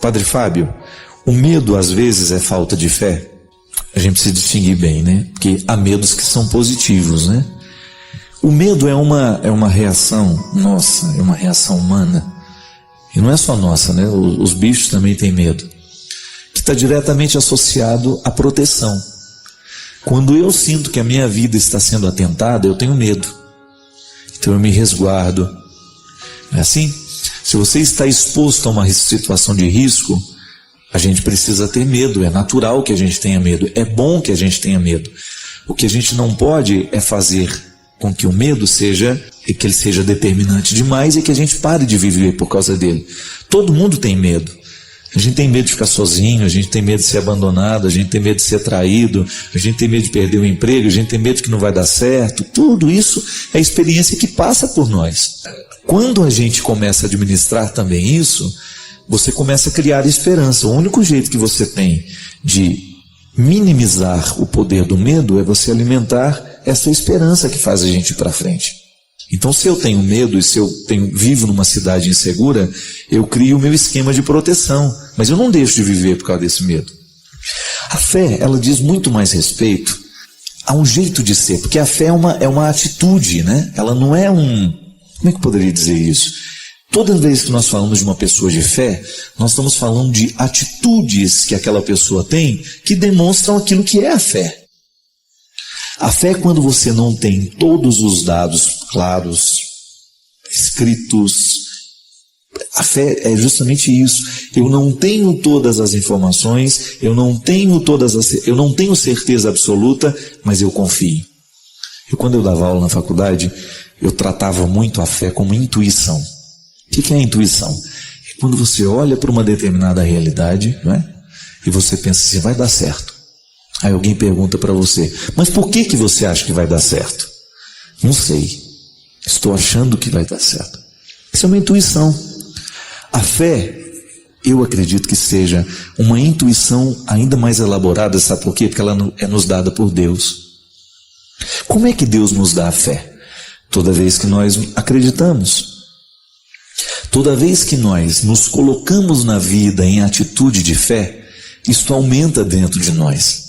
Padre Fábio, o medo às vezes é falta de fé? A gente precisa distinguir bem, né? Porque há medos que são positivos, né? O medo é uma reação nossa, é uma reação humana. E não é só nossa, né? Os bichos também têm medo. Que está diretamente associado à proteção. Quando eu sinto que a minha vida está sendo atentada, eu tenho medo. Então eu me resguardo. Não é assim? Se você está exposto a uma situação de risco, a gente precisa ter medo. É natural que a gente tenha medo. É bom que a gente tenha medo. O que a gente não pode é fazer com que o medo que ele seja determinante demais e que a gente pare de viver por causa dele. Todo mundo tem medo. A gente tem medo de ficar sozinho, a gente tem medo de ser abandonado, a gente tem medo de ser traído, a gente tem medo de perder o emprego, a gente tem medo que não vai dar certo. Tudo isso é experiência que passa por nós. Quando a gente começa a administrar também isso, você começa a criar esperança. O único jeito que você tem de minimizar o poder do medo é você alimentar essa esperança que faz a gente ir para frente. Então, se eu tenho medo e se eu vivo numa cidade insegura, eu crio o meu esquema de proteção, mas eu não deixo de viver por causa desse medo. A fé, ela diz muito mais respeito a um jeito de ser, porque a fé é uma atitude, né? Ela não é como é que eu poderia dizer isso? Toda vez que nós falamos de uma pessoa de fé, nós estamos falando de atitudes que aquela pessoa tem que demonstram aquilo que é a fé. A fé é quando você não tem todos os dados claros, escritos. A fé é justamente isso. Eu não tenho todas as informações, eu não tenho certeza absoluta, mas eu confio. E quando eu dava aula na faculdade, eu tratava muito a fé como intuição. O que é a intuição? É quando você olha para uma determinada realidade, não é? E você pensa assim, vai dar certo. Aí alguém pergunta para você, mas por que você acha que vai dar certo? Não sei. Estou achando que vai dar certo. Isso é uma intuição. A fé, eu acredito que seja uma intuição ainda mais elaborada, sabe por quê? Porque ela é nos dada por Deus. Como é que Deus nos dá a fé? Toda vez que nós acreditamos. Toda vez que nós nos colocamos na vida em atitude de fé, isto aumenta dentro de nós.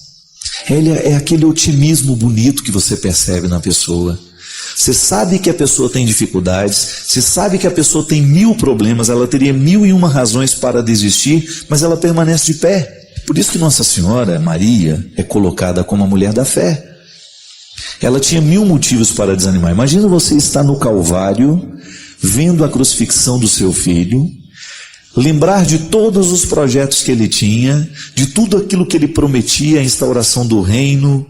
É aquele otimismo bonito que você percebe na pessoa. Você sabe que a pessoa tem dificuldades, você sabe que a pessoa tem 1000 problemas, ela teria 1001 razões para desistir, mas ela permanece de pé. Por isso que Nossa Senhora, Maria, é colocada como a mulher da fé. Ela tinha 1000 motivos para desanimar. Imagina você estar no Calvário, vendo a crucifixão do seu filho, lembrar de todos os projetos que ele tinha, de tudo aquilo que ele prometia, a instauração do reino,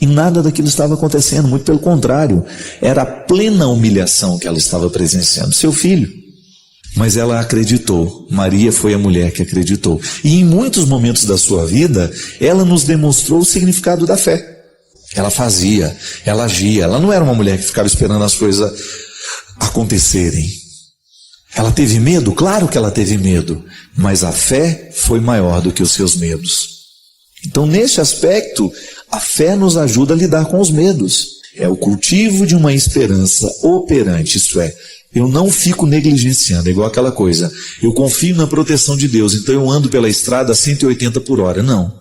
e nada daquilo estava acontecendo, muito pelo contrário, era a plena humilhação que ela estava presenciando, seu filho. Mas ela acreditou, Maria foi a mulher que acreditou, e em muitos momentos da sua vida, ela nos demonstrou o significado da fé. Ela fazia, ela agia, ela não era uma mulher que ficava esperando as coisas acontecerem. Ela teve medo? Claro que ela teve medo, mas a fé foi maior do que os seus medos. Então, neste aspecto, a fé nos ajuda a lidar com os medos. É o cultivo de uma esperança operante, isto é, eu não fico negligenciando, é igual aquela coisa, eu confio na proteção de Deus, então eu ando pela estrada a 180 por hora. Não,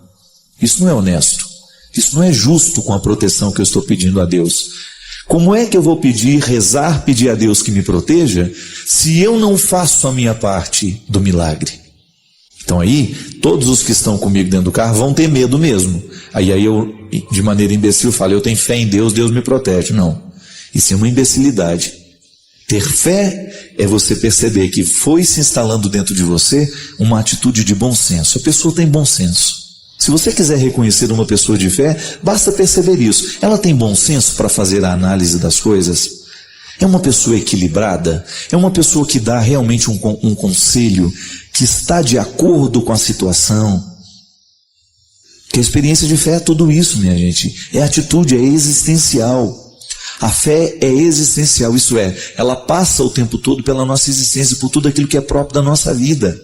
isso não é honesto, isso não é justo com a proteção que eu estou pedindo a Deus. Como é que eu vou pedir a Deus que me proteja, se eu não faço a minha parte do milagre? Então aí, todos os que estão comigo dentro do carro vão ter medo mesmo. Aí eu, de maneira imbecil, falo, eu tenho fé em Deus, Deus me protege. Não, isso é uma imbecilidade. Ter fé é você perceber que foi se instalando dentro de você uma atitude de bom senso. A pessoa tem bom senso. Se você quiser reconhecer uma pessoa de fé, basta perceber isso. Ela tem bom senso para fazer a análise das coisas? É uma pessoa equilibrada? É uma pessoa que dá realmente um conselho que está de acordo com a situação? Porque a experiência de fé é tudo isso, minha gente. É atitude, é existencial. A fé é existencial, isso é, ela passa o tempo todo pela nossa existência, por tudo aquilo que é próprio da nossa vida.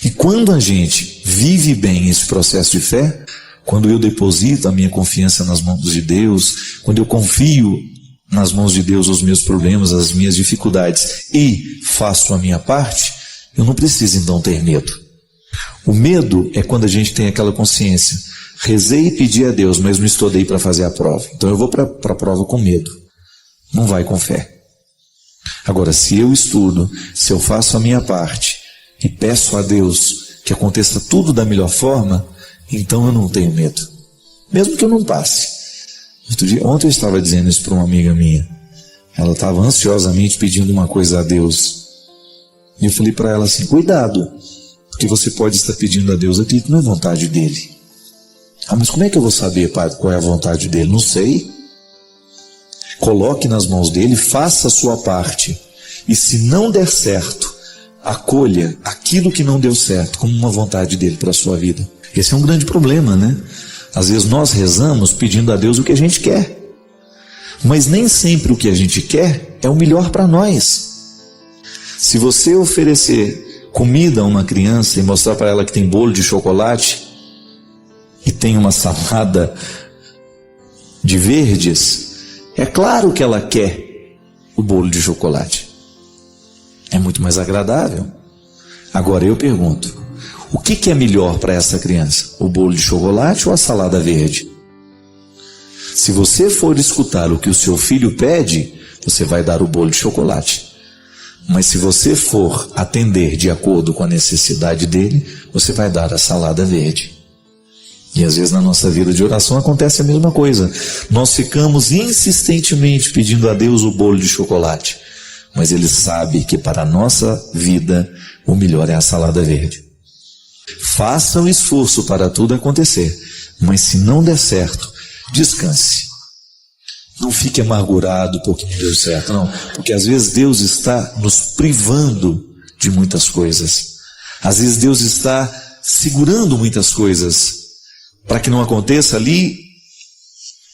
E quando a gente vive bem esse processo de fé, quando eu deposito a minha confiança nas mãos de Deus, quando eu confio nas mãos de Deus os meus problemas, as minhas dificuldades e faço a minha parte, Eu não preciso então ter medo. O medo é quando a gente tem aquela consciência: rezei e pedi a Deus, mas não estudei para fazer a prova. Então eu vou para a prova com medo. Não vai com fé. Agora, se eu estudo, se eu faço a minha parte e peço a Deus que aconteça tudo da melhor forma, então eu não tenho medo. Mesmo que eu não passe. Ontem eu estava dizendo isso para uma amiga minha. Ela estava ansiosamente pedindo uma coisa a Deus. E eu falei para ela assim: cuidado, porque você pode estar pedindo a Deus aquilo que não é vontade dele. Ah, mas como é que eu vou saber, Padre, qual é a vontade dele? Não sei. Coloque nas mãos dele, faça a sua parte. E se não der certo, acolha aquilo que não deu certo como uma vontade dele para a sua vida. Esse é um grande problema, né? Às vezes nós rezamos pedindo a Deus o que a gente quer. Mas nem sempre o que a gente quer é o melhor para nós. Se você oferecer comida a uma criança e mostrar para ela que tem bolo de chocolate e tem uma salada de verdes, é claro que ela quer o bolo de chocolate. É muito mais agradável. Agora eu pergunto: o que é melhor para essa criança? O bolo de chocolate ou a salada verde? Se você for escutar o que o seu filho pede, você vai dar o bolo de chocolate. Mas se você for atender de acordo com a necessidade dele, você vai dar a salada verde. E às vezes na nossa vida de oração acontece a mesma coisa. Nós ficamos insistentemente pedindo a Deus o bolo de chocolate, mas Ele sabe que para a nossa vida o melhor é a salada verde. Faça o esforço para tudo acontecer, mas se não der certo, descanse. Não fique amargurado porque não deu certo, não. Porque às vezes Deus está nos privando de muitas coisas. Às vezes Deus está segurando muitas coisas para que não aconteça ali,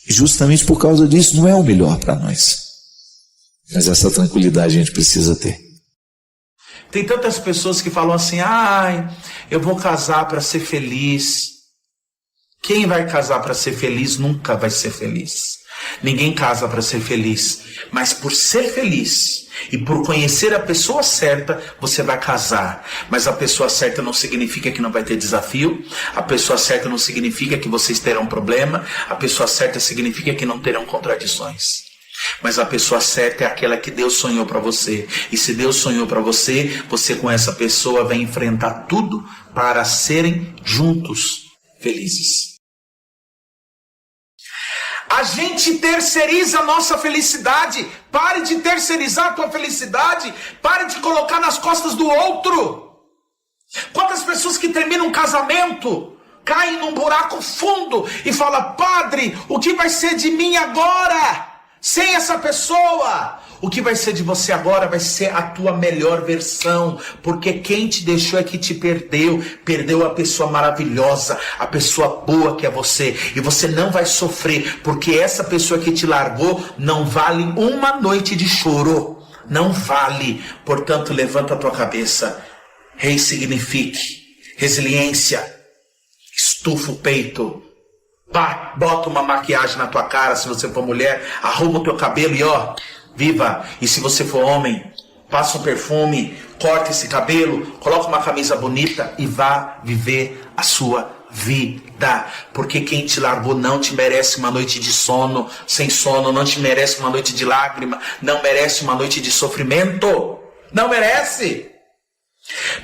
justamente por causa disso. Não é o melhor para nós. Mas essa tranquilidade a gente precisa ter. Tem tantas pessoas que falam assim: eu vou casar para ser feliz. Quem vai casar para ser feliz nunca vai ser feliz. Ninguém casa para ser feliz, mas por ser feliz e por conhecer a pessoa certa, você vai casar. Mas a pessoa certa não significa que não vai ter desafio. A pessoa certa não significa que vocês terão problema. A pessoa certa significa que não terão contradições. Mas a pessoa certa é aquela que Deus sonhou para você. E se Deus sonhou para você, você com essa pessoa vai enfrentar tudo para serem juntos felizes. A gente terceiriza a nossa felicidade. Pare de terceirizar a tua felicidade. Pare de colocar nas costas do outro. Quantas pessoas que terminam um casamento caem num buraco fundo e falam: Padre, o que vai ser de mim agora? Sem essa pessoa, o que vai ser de você agora vai ser a tua melhor versão, porque quem te deixou é que te perdeu. Perdeu a pessoa maravilhosa, a pessoa boa que é você. E você não vai sofrer, porque essa pessoa que te largou não vale uma noite de choro. Não vale. Portanto, levanta a tua cabeça, ressignifique, resiliência, estufa o peito. Pá, bota uma maquiagem na tua cara se você for mulher, arruma o teu cabelo e viva. E se você for homem, passa um perfume, corta esse cabelo, coloca uma camisa bonita e vá viver a sua vida. Porque quem te largou não te merece uma noite de sono, sem sono, não te merece uma noite de lágrima, não merece uma noite de sofrimento. Não merece.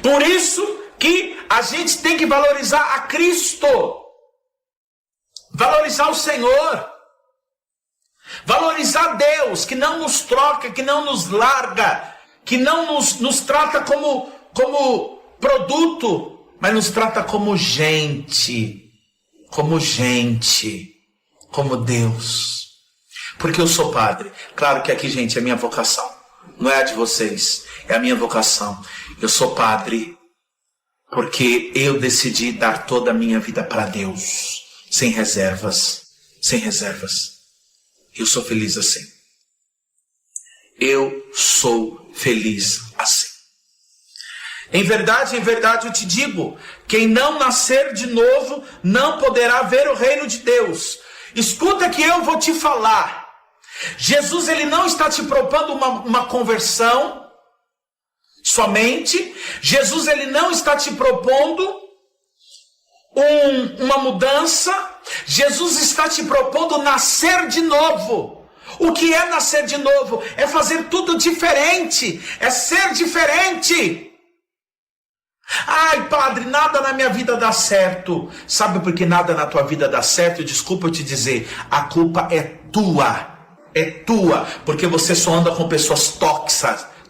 Por isso que a gente tem que valorizar a Cristo. Valorizar o Senhor, valorizar Deus, que não nos troca, que não nos larga, que não nos trata como produto, mas nos trata como gente, como Deus. Porque eu sou padre. Claro que aqui, gente, é a minha vocação, não é a de vocês, é a minha vocação. Eu sou padre porque eu decidi dar toda a minha vida para Deus. Sem reservas, sem reservas. Eu sou feliz assim. Eu sou feliz assim. Em verdade eu te digo, quem não nascer de novo não poderá ver o reino de Deus. Escuta que eu vou te falar. Jesus, ele não está te propondo uma conversão. somente. Jesus, ele não está te propondo uma mudança. Jesus está te propondo nascer de novo. O que é nascer de novo? É fazer tudo diferente, é ser diferente. Ai, padre, nada na minha vida dá certo. Sabe por que nada na tua vida dá certo? Desculpa eu te dizer, a culpa é tua. É tua, porque você só anda com pessoas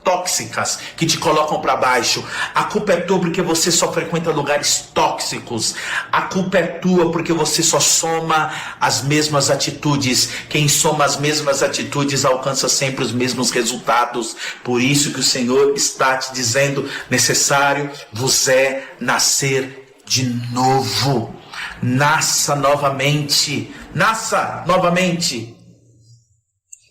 tóxicas que te colocam para baixo. A culpa é tua porque você só frequenta lugares tóxicos. A culpa é tua porque você só soma as mesmas atitudes. Quem soma as mesmas atitudes alcança sempre os mesmos resultados. Por isso que o Senhor está te dizendo: necessário vos é nascer de novo. Nasça novamente. Nasça novamente.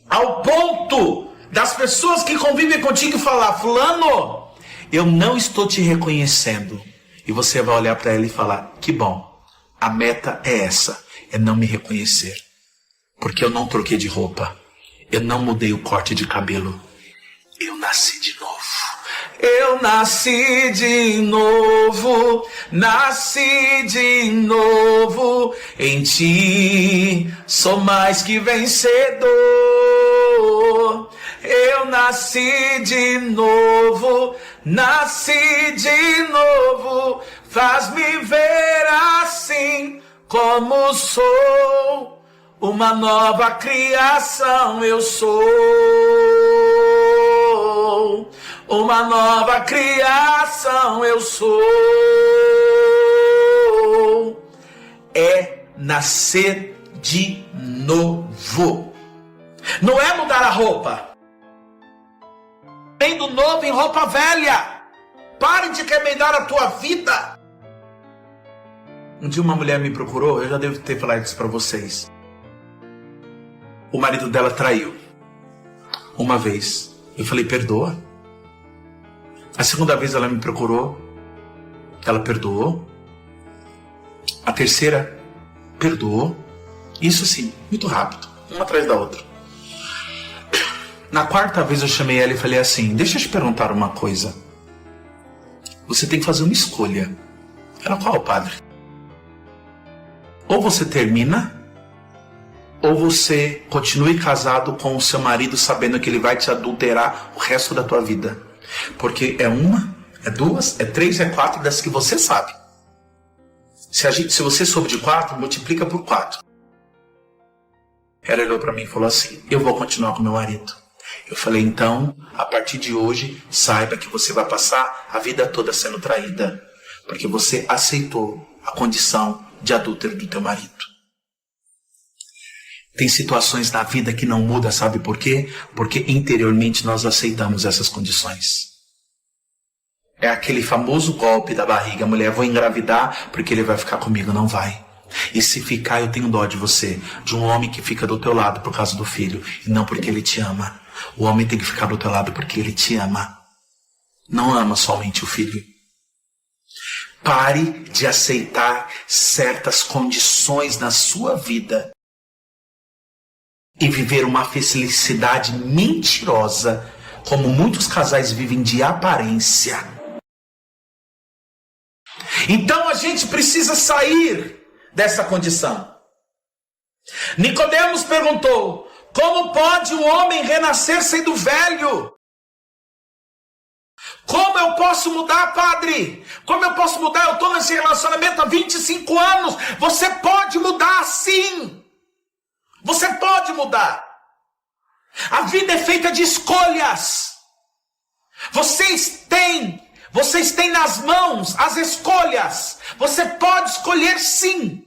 Ao ponto das pessoas que convivem contigo falar: fulano, eu não estou te reconhecendo. E você vai olhar para ela e falar: que bom, a meta é essa, é não me reconhecer. Porque eu não troquei de roupa, eu não mudei o corte de cabelo, eu nasci de novo. Eu nasci de novo, nasci de novo, em ti sou mais que vencedor. Eu nasci de novo, faz-me ver assim como sou, uma nova criação eu sou. Uma nova criação eu sou. É nascer de novo. Não é mudar a roupa. Tem do novo em roupa velha. Pare de remendar a tua vida. Um dia uma mulher me procurou, eu já devo ter falado isso para vocês. O marido dela traiu. Uma vez. Eu falei: perdoa. A segunda vez ela me procurou, ela perdoou. A terceira, perdoou. Isso sim, muito rápido, uma atrás da outra. Na quarta vez eu chamei ela e falei assim: deixa eu te perguntar uma coisa. Você tem que fazer uma escolha. Ela: qual, padre? Ou você termina, ou você continue casado com o seu marido sabendo que ele vai te adulterar o resto da tua vida. Porque é uma, é duas, é três, é quatro das que você sabe. Se você soube de 4, multiplica por 4. Ela olhou para mim e falou assim: eu vou continuar com meu marido. Eu falei: então, a partir de hoje, saiba que você vai passar a vida toda sendo traída, porque você aceitou a condição de adúltero do teu marido. Tem situações na vida que não muda, sabe por quê? Porque interiormente nós aceitamos essas condições. É aquele famoso golpe da barriga: mulher, vou engravidar porque ele vai ficar comigo. Não vai. E se ficar, eu tenho dó de você. De um homem que fica do teu lado por causa do filho, e não porque ele te ama. O homem tem que ficar do teu lado porque ele te ama. Não ama somente o filho. Pare de aceitar certas condições na sua vida e viver uma felicidade mentirosa, como muitos casais vivem de aparência. Então a gente precisa sair dessa condição. Nicodemos perguntou: como pode um homem renascer sendo velho? Como eu posso mudar, padre? Como eu posso mudar? Eu estou nesse relacionamento há 25 anos. Você pode mudar sim. Você pode mudar. A vida é feita de escolhas. Vocês têm nas mãos as escolhas. Você pode escolher sim.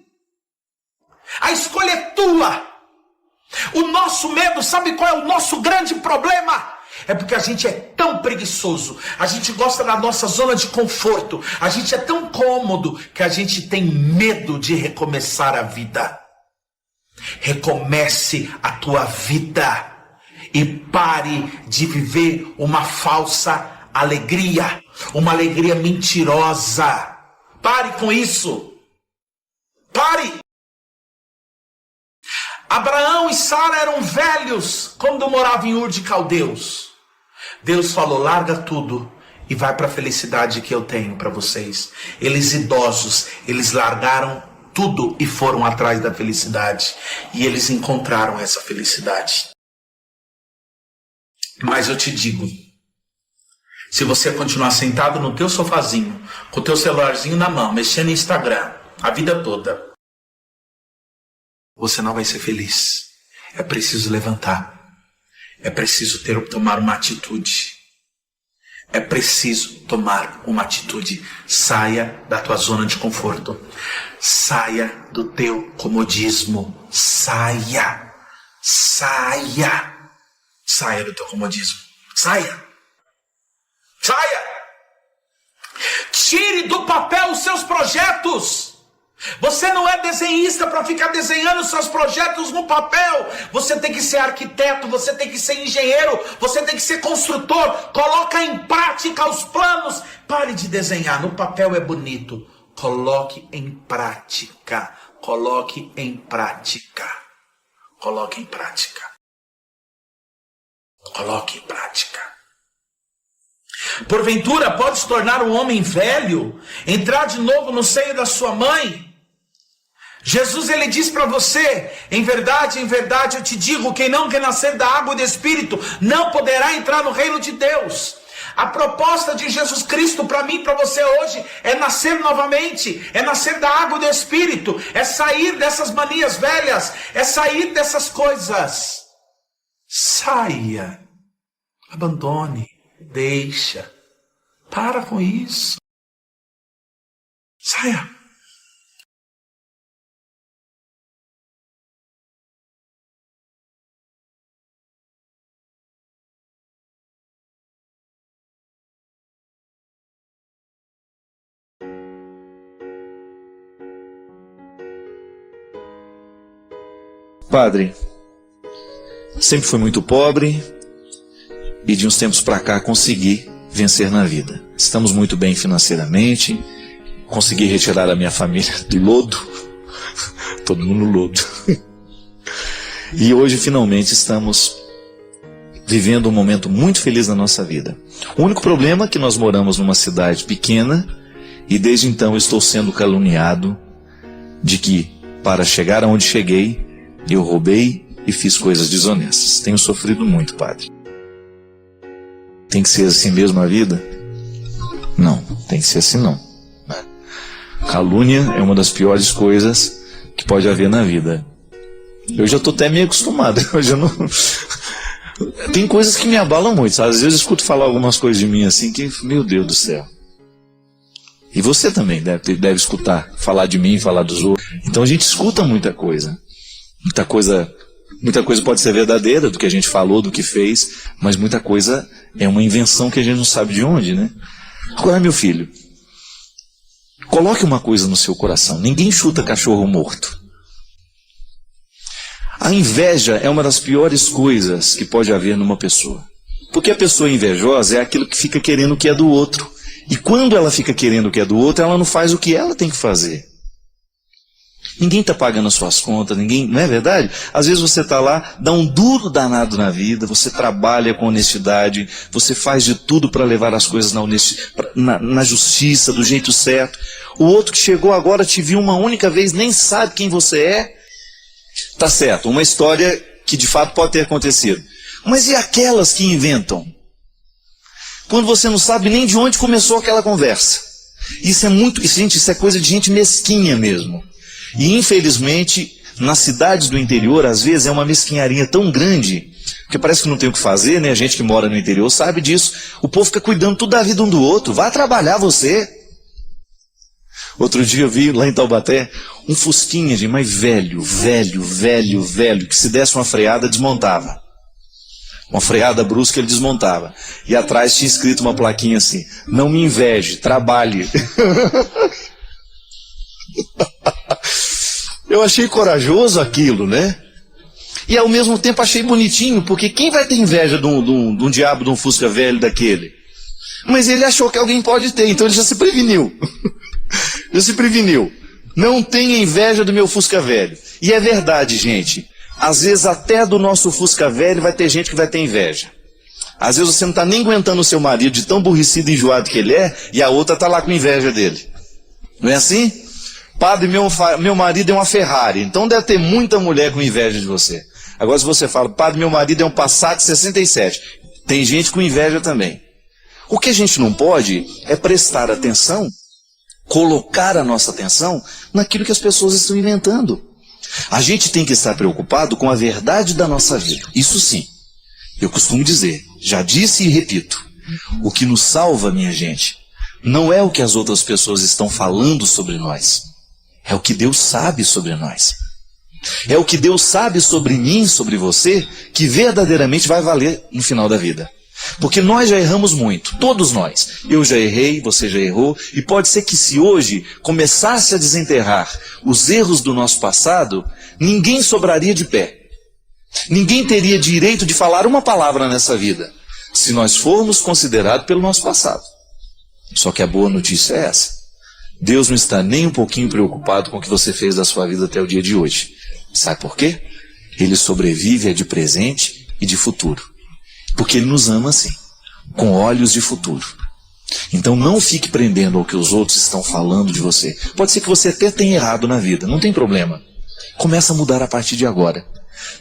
A escolha é tua. O nosso medo, sabe qual é o nosso grande problema? É porque a gente é tão preguiçoso. A gente gosta da nossa zona de conforto. A gente é tão cômodo que a gente tem medo de recomeçar a vida. Recomece a tua vida e pare de viver uma falsa alegria, uma alegria mentirosa. Pare com isso. Pare. Abraão e Sara eram velhos quando moravam em Ur de Caldeus. Deus falou: larga tudo e vai para a felicidade que eu tenho para vocês. Eles idosos, eles largaram tudo e foram atrás da felicidade. E eles encontraram essa felicidade. Mas eu te digo, se você continuar sentado no teu sofazinho, com o teu celularzinho na mão, mexendo no Instagram, a vida toda, você não vai ser feliz. É preciso levantar. É preciso tomar uma atitude. É preciso tomar uma atitude. Saia da tua zona de conforto. Saia do teu comodismo. Saia. Saia. Saia do teu comodismo. Saia. Saia. Tire do papel os seus projetos. Você não é desenhista para ficar desenhando seus projetos no papel. Você tem que ser arquiteto, você tem que ser engenheiro, você tem que ser construtor. Coloca em prática os planos. Pare de desenhar, no papel é bonito. Coloque em prática. Coloque em prática. Coloque em prática. Coloque em prática. Porventura pode se tornar um homem velho, entrar de novo no seio da sua mãe? Jesus, ele diz para você, em verdade eu te digo, quem não quer nascer da água e do Espírito, não poderá entrar no reino de Deus. A proposta de Jesus Cristo para mim e para você hoje é nascer novamente, é nascer da água e do Espírito, é sair dessas manias velhas, é sair dessas coisas. Saia, abandone, deixa, para com isso, saia. Padre, sempre fui muito pobre e de uns tempos para cá consegui vencer na vida. Estamos muito bem financeiramente, consegui retirar a minha família do lodo, todo mundo no lodo. E hoje finalmente estamos vivendo um momento muito feliz na nossa vida. O único problema é que nós moramos numa cidade pequena e desde então eu estou sendo caluniado de que para chegar aonde cheguei, eu roubei e fiz coisas desonestas. Tenho sofrido muito, Padre. Tem que ser assim mesmo a vida? Não, tem que ser assim não. Calúnia é uma das piores coisas que pode haver na vida. Eu já estou até meio acostumado. Eu já não... Tem coisas que me abalam muito, sabe? Às vezes eu escuto falar algumas coisas de mim assim que, meu Deus do céu. E você também deve escutar, falar de mim, falar dos outros. Então a gente escuta muita coisa. Muita coisa pode ser verdadeira do que a gente falou, do que fez, mas muita coisa é uma invenção que a gente não sabe de onde, né? Agora, meu filho, coloque uma coisa no seu coração: ninguém chuta cachorro morto. A inveja é uma das piores coisas que pode haver numa pessoa. Porque a pessoa invejosa é aquilo que fica querendo o que é do outro. E quando ela fica querendo o que é do outro, ela não faz o que ela tem que fazer. Ninguém está pagando as suas contas, ninguém, não é verdade? Às vezes você está lá, dá um duro danado na vida, você trabalha com honestidade, você faz de tudo para levar as coisas na justiça, do jeito certo. O outro que chegou agora te viu uma única vez, nem sabe quem você é. Tá certo, uma história que de fato pode ter acontecido. Mas e aquelas que inventam? Quando você não sabe nem de onde começou aquela conversa. Isso é coisa de gente mesquinha mesmo. E infelizmente, nas cidades do interior, às vezes é uma mesquinharia tão grande, porque parece que não tem o que fazer, né? A gente que mora no interior sabe disso. O povo fica cuidando tudo da vida um do outro. Vá trabalhar você. Outro dia eu vi lá em Taubaté um fusquinha mas velho, que se desse uma freada desmontava. Uma freada brusca ele desmontava. E atrás tinha escrito uma plaquinha assim: não me inveje, trabalhe. Eu achei corajoso aquilo, né? E ao mesmo tempo achei bonitinho, porque quem vai ter inveja de um diabo de um Fusca velho daquele? Mas ele achou que alguém pode ter, então ele já se preveniu. Já se preveniu. Não tenha inveja do meu Fusca velho. E é verdade, gente. Às vezes até do nosso Fusca velho vai ter gente que vai ter inveja. Às vezes você não está nem aguentando o seu marido de tão aborrecido e enjoado que ele é, e a outra está lá com inveja dele. Não é assim? Padre, meu marido é uma Ferrari, então deve ter muita mulher com inveja de você. Agora se você fala, padre, meu marido é um Passat 67, tem gente com inveja também. O que a gente não pode é prestar atenção, colocar a nossa atenção naquilo que as pessoas estão inventando. A gente tem que estar preocupado com a verdade da nossa vida. Isso sim, eu costumo dizer, já disse e repito, o que nos salva, minha gente, não é o que as outras pessoas estão falando sobre nós, é o que Deus sabe sobre nós. É o que Deus sabe sobre mim, sobre você, que verdadeiramente vai valer no final da vida. Porque nós já erramos muito, todos nós. Eu já errei, você já errou, e pode ser que se hoje começasse a desenterrar os erros do nosso passado, ninguém sobraria de pé. Ninguém teria direito de falar uma palavra nessa vida, se nós formos considerados pelo nosso passado. Só que a boa notícia é essa. Deus não está nem um pouquinho preocupado com o que você fez da sua vida até o dia de hoje. Sabe por quê? Ele sobrevive de presente e de futuro. Porque Ele nos ama assim, com olhos de futuro. Então não fique prendendo ao que os outros estão falando de você. Pode ser que você até tenha errado na vida, não tem problema. Começa a mudar a partir de agora.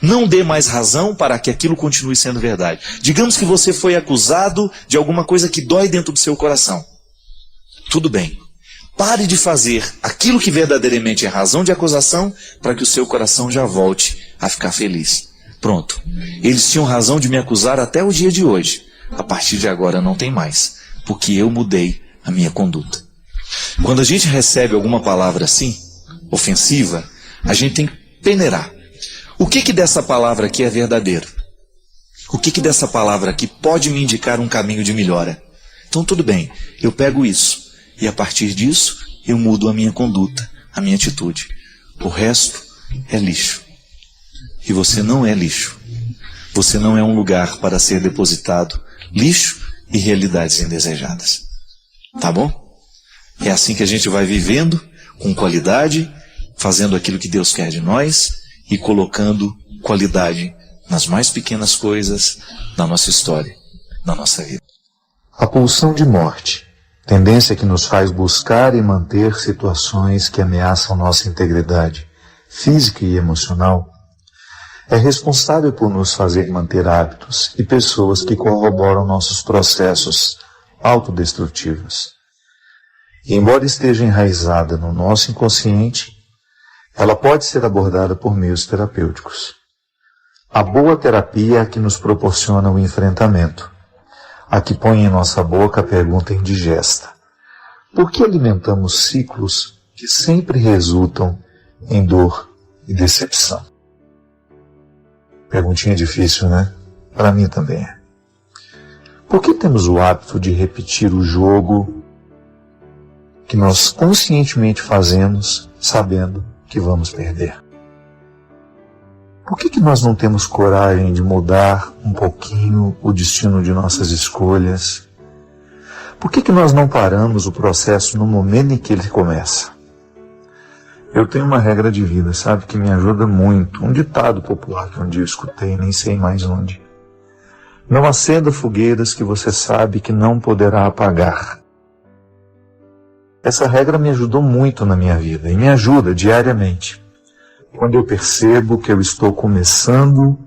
Não dê mais razão para que aquilo continue sendo verdade. Digamos que você foi acusado de alguma coisa que dói dentro do seu coração. Tudo bem. Pare de fazer aquilo que verdadeiramente é razão de acusação para que o seu coração já volte a ficar feliz. Pronto. Eles tinham razão de me acusar até o dia de hoje. A partir de agora não tem mais, porque eu mudei a minha conduta. Quando a gente recebe alguma palavra assim, ofensiva, a gente tem que peneirar. O que dessa palavra aqui é verdadeiro? O que dessa palavra aqui pode me indicar um caminho de melhora? Então tudo bem, eu pego isso. E a partir disso, eu mudo a minha conduta, a minha atitude. O resto é lixo. E você não é lixo. Você não é um lugar para ser depositado lixo e realidades indesejadas. Tá bom? É assim que a gente vai vivendo, com qualidade, fazendo aquilo que Deus quer de nós e colocando qualidade nas mais pequenas coisas da nossa história, da nossa vida. A pulsão de morte, tendência que nos faz buscar e manter situações que ameaçam nossa integridade física e emocional, é responsável por nos fazer manter hábitos e pessoas que corroboram nossos processos autodestrutivos. E embora esteja enraizada no nosso inconsciente, ela pode ser abordada por meios terapêuticos. A boa terapia é a que nos proporciona o enfrentamento, a que põe em nossa boca a pergunta indigesta: por que alimentamos ciclos que sempre resultam em dor e decepção? Perguntinha difícil, né? Para mim também é. Por que temos o hábito de repetir o jogo que nós conscientemente fazemos, sabendo que vamos perder? Por que nós não temos coragem de mudar um pouquinho o destino de nossas escolhas? Por que nós não paramos o processo no momento em que ele começa? Eu tenho uma regra de vida, sabe, que me ajuda muito. Um ditado popular que um dia eu escutei, nem sei mais onde. Não acenda fogueiras que você sabe que não poderá apagar. Essa regra me ajudou muito na minha vida e me ajuda diariamente. Quando eu percebo que eu estou começando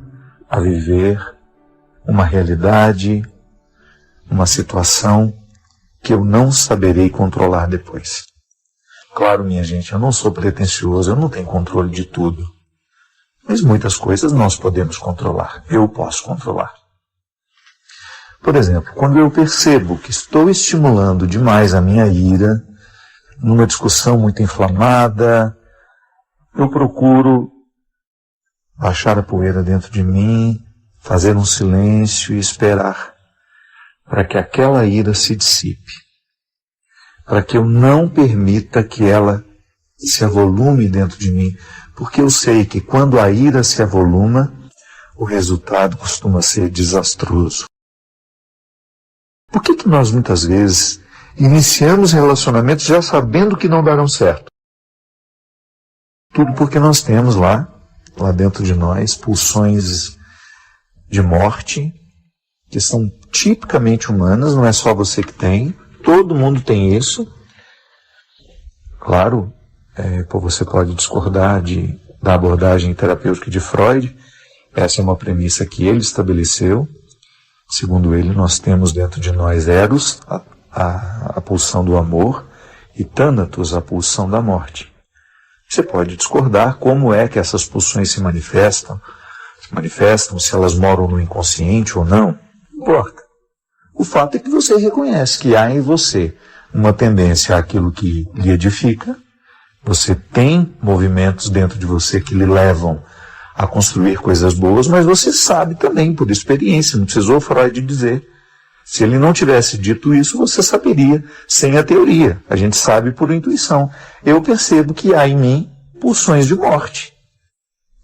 a viver uma realidade, uma situação que eu não saberei controlar depois. Claro, minha gente, eu não sou pretensioso, eu não tenho controle de tudo. Mas muitas coisas nós podemos controlar, eu posso controlar. Por exemplo, quando eu percebo que estou estimulando demais a minha ira, numa discussão muito inflamada, eu procuro baixar a poeira dentro de mim, fazer um silêncio e esperar para que aquela ira se dissipe, para que eu não permita que ela se avolume dentro de mim, porque eu sei que quando a ira se avoluma, o resultado costuma ser desastroso. Por que nós muitas vezes iniciamos relacionamentos já sabendo que não darão certo? Tudo porque nós temos lá dentro de nós, pulsões de morte que são tipicamente humanas, não é só você que tem, todo mundo tem isso. Claro, você pode discordar da abordagem terapêutica de Freud, essa é uma premissa que ele estabeleceu. Segundo ele, nós temos dentro de nós Eros, a pulsão do amor, e Thanatos, a pulsão da morte. Você pode discordar como é que essas pulsões se manifestam, se elas moram no inconsciente ou não, não importa. O fato é que você reconhece que há em você uma tendência àquilo que lhe edifica, você tem movimentos dentro de você que lhe levam a construir coisas boas, mas você sabe também, por experiência, não precisou Freud dizer. Se ele não tivesse dito isso, você saberia sem a teoria. A gente sabe por intuição. Eu percebo que há em mim pulsões de morte.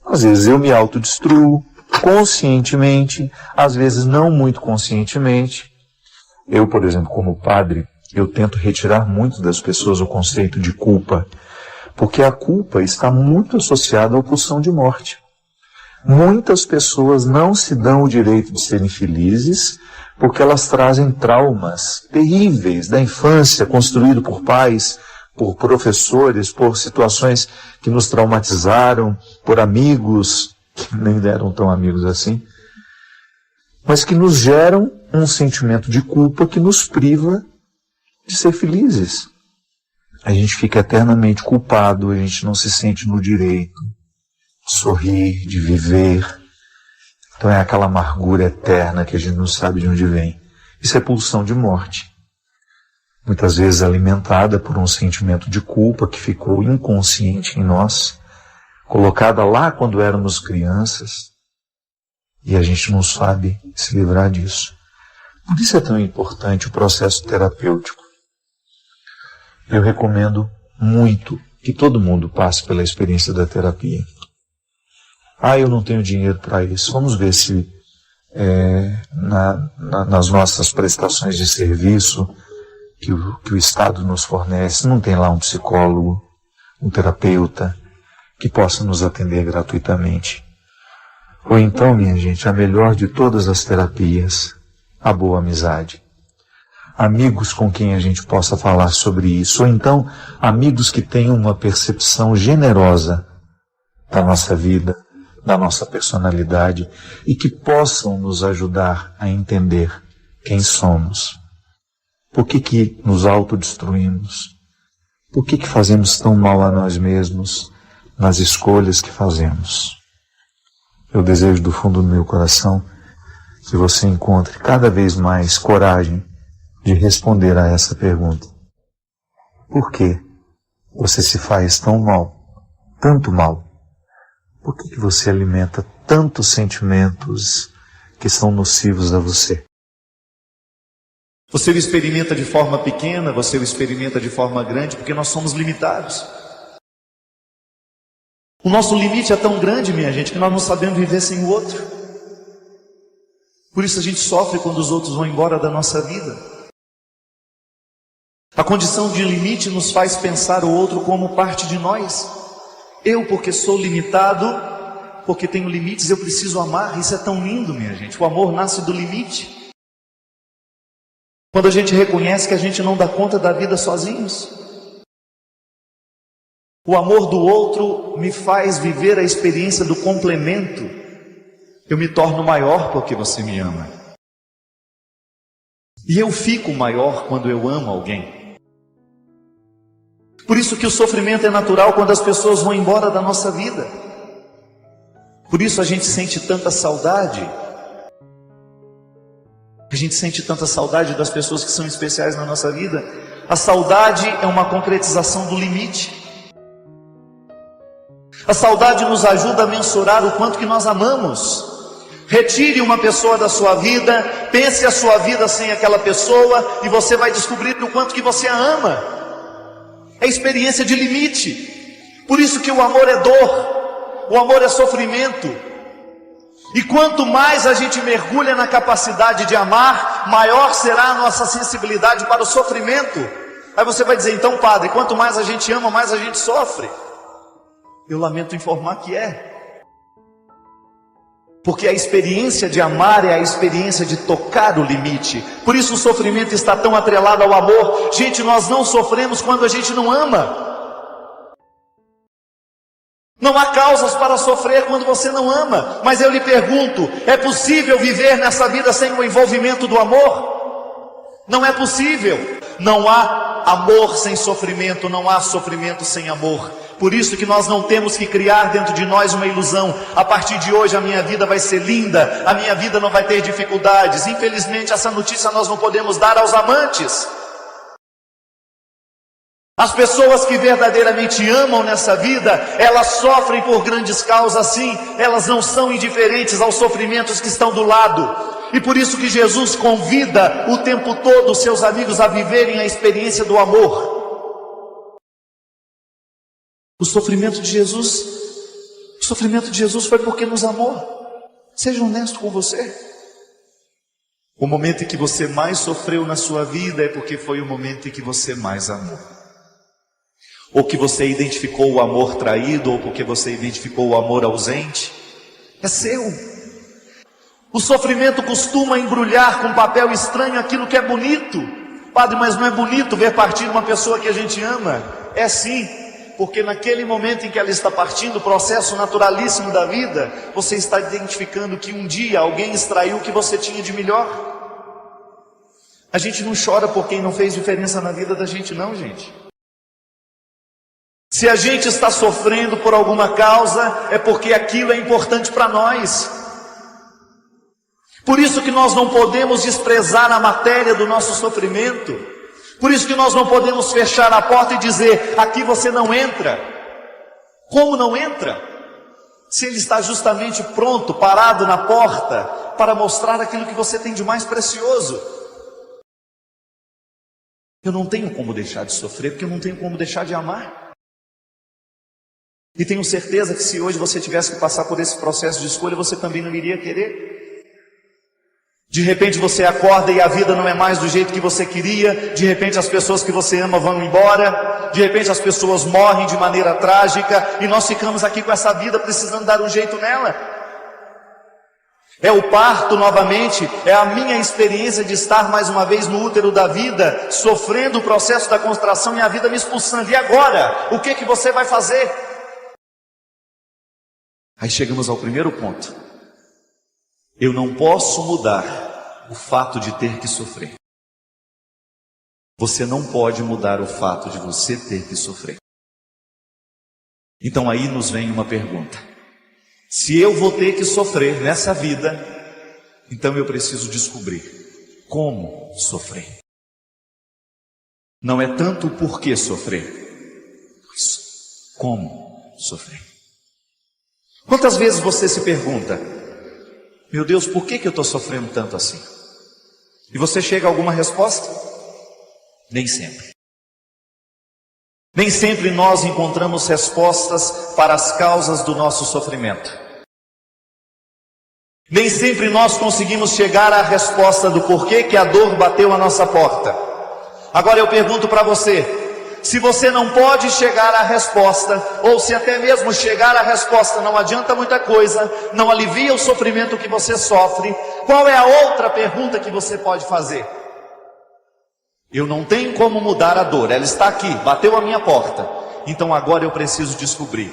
Às vezes eu me autodestruo conscientemente, às vezes não muito conscientemente. Eu, por exemplo, como padre, eu tento retirar muito das pessoas o conceito de culpa, porque a culpa está muito associada à pulsão de morte. Muitas pessoas não se dão o direito de serem felizes porque elas trazem traumas terríveis da infância, construído por pais, por professores, por situações que nos traumatizaram, por amigos, que nem eram tão amigos assim, mas que nos geram um sentimento de culpa que nos priva de ser felizes. A gente fica eternamente culpado, a gente não se sente no direito de sorrir, de viver. Então é aquela amargura eterna que a gente não sabe de onde vem. Isso é pulsão de morte. Muitas vezes alimentada por um sentimento de culpa que ficou inconsciente em nós, colocada lá quando éramos crianças, e a gente não sabe se livrar disso. Por isso é tão importante o processo terapêutico. Eu recomendo muito que todo mundo passe pela experiência da terapia. Eu não tenho dinheiro para isso. Vamos ver se nas nossas prestações de serviço que o Estado nos fornece, não tem lá um psicólogo, um terapeuta que possa nos atender gratuitamente. Ou então, minha gente, a melhor de todas as terapias, a boa amizade. Amigos com quem a gente possa falar sobre isso, ou então amigos que tenham uma percepção generosa da nossa vida, da nossa personalidade e que possam nos ajudar a entender quem somos. Por que nos autodestruímos? Por que fazemos tão mal a nós mesmos nas escolhas que fazemos? Eu desejo do fundo do meu coração que você encontre cada vez mais coragem de responder a essa pergunta. Por que você se faz tão mal, tanto mal? Por que você alimenta tantos sentimentos que são nocivos a você? Você o experimenta de forma pequena, você o experimenta de forma grande, porque nós somos limitados. O nosso limite é tão grande, minha gente, que nós não sabemos viver sem o outro. Por isso a gente sofre quando os outros vão embora da nossa vida. A condição de limite nos faz pensar o outro como parte de nós. Eu, porque sou limitado, porque tenho limites, eu preciso amar. Isso é tão lindo, minha gente. O amor nasce do limite. Quando a gente reconhece que a gente não dá conta da vida sozinhos. O amor do outro me faz viver a experiência do complemento. Eu me torno maior porque você me ama. E eu fico maior quando eu amo alguém. Por isso que o sofrimento é natural quando as pessoas vão embora da nossa vida. Por isso a gente sente tanta saudade. A gente sente tanta saudade das pessoas que são especiais na nossa vida. A saudade é uma concretização do limite. A saudade nos ajuda a mensurar o quanto que nós amamos. Retire uma pessoa da sua vida, pense a sua vida sem aquela pessoa e você vai descobrir o quanto que você a ama. É experiência de limite. Por isso que o amor é dor, o amor é sofrimento. E quanto mais a gente mergulha na capacidade de amar, maior será a nossa sensibilidade para o sofrimento. Aí você vai dizer, então padre, quanto mais a gente ama, mais a gente sofre. Eu lamento informar que é. Porque a experiência de amar é a experiência de tocar o limite. Por isso o sofrimento está tão atrelado ao amor. Gente, nós não sofremos quando a gente não ama. Não há causas para sofrer quando você não ama. Mas eu lhe pergunto, é possível viver nessa vida sem o envolvimento do amor? Não é possível. Não há amor sem sofrimento, não há sofrimento sem amor. Por isso que nós não temos que criar dentro de nós uma ilusão. A partir de hoje a minha vida vai ser linda, a minha vida não vai ter dificuldades. Infelizmente essa notícia nós não podemos dar aos amantes. As pessoas que verdadeiramente amam nessa vida, elas sofrem por grandes causas sim, elas não são indiferentes aos sofrimentos que estão do lado. E por isso que Jesus convida o tempo todo os seus amigos a viverem a experiência do amor. O sofrimento de Jesus foi porque nos amou. Seja honesto com você. O momento em que você mais sofreu na sua vida é porque foi o momento em que você mais amou. Ou que você identificou o amor traído, ou porque você identificou o amor ausente. É seu. O sofrimento costuma embrulhar com papel estranho aquilo que é bonito. Padre, mas não é bonito ver partir uma pessoa que a gente ama? É sim, porque naquele momento em que ela está partindo, o processo naturalíssimo da vida, você está identificando que um dia alguém extraiu o que você tinha de melhor. A gente não chora por quem não fez diferença na vida da gente não, gente. Se a gente está sofrendo por alguma causa, é porque aquilo é importante para nós. Por isso que nós não podemos desprezar a matéria do nosso sofrimento. Por isso que nós não podemos fechar a porta e dizer, aqui você não entra. Como não entra? Se ele está justamente pronto, parado na porta, para mostrar aquilo que você tem de mais precioso. Eu não tenho como deixar de sofrer, porque eu não tenho como deixar de amar. E tenho certeza que se hoje você tivesse que passar por esse processo de escolha, você também não iria querer. De repente você acorda e a vida não é mais do jeito que você queria. De repente as pessoas que você ama vão embora. De repente as pessoas morrem de maneira trágica. E nós ficamos aqui com essa vida precisando dar um jeito nela. É o parto novamente. É a minha experiência de estar mais uma vez no útero da vida, sofrendo o processo da contração e a vida me expulsando. E agora? O que você vai fazer? Aí chegamos ao primeiro ponto. Eu não posso mudar o fato de ter que sofrer. Você não pode mudar o fato de você ter que sofrer. Então aí nos vem uma pergunta. Se eu vou ter que sofrer nessa vida, então eu preciso descobrir como sofrer. Não é tanto o porquê sofrer, mas como sofrer. Quantas vezes você se pergunta, meu Deus, por que eu estou sofrendo tanto assim? E você chega a alguma resposta? Nem sempre. Nem sempre nós encontramos respostas para as causas do nosso sofrimento. Nem sempre nós conseguimos chegar à resposta do porquê que a dor bateu à nossa porta. Agora eu pergunto para você, se você não pode chegar à resposta, ou se até mesmo chegar à resposta não adianta muita coisa, não alivia o sofrimento que você sofre, qual é a outra pergunta que você pode fazer? Eu não tenho como mudar a dor, ela está aqui, bateu a minha porta. Então agora eu preciso descobrir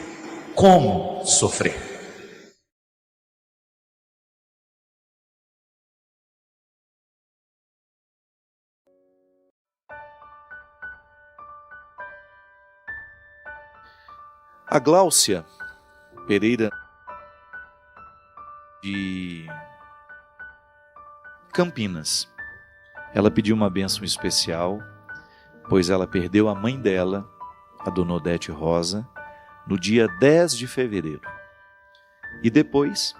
como sofrer. A Gláucia Pereira de Campinas, ela pediu uma bênção especial, pois ela perdeu a mãe dela, a Dona Odete Rosa, no dia 10 de fevereiro. E depois,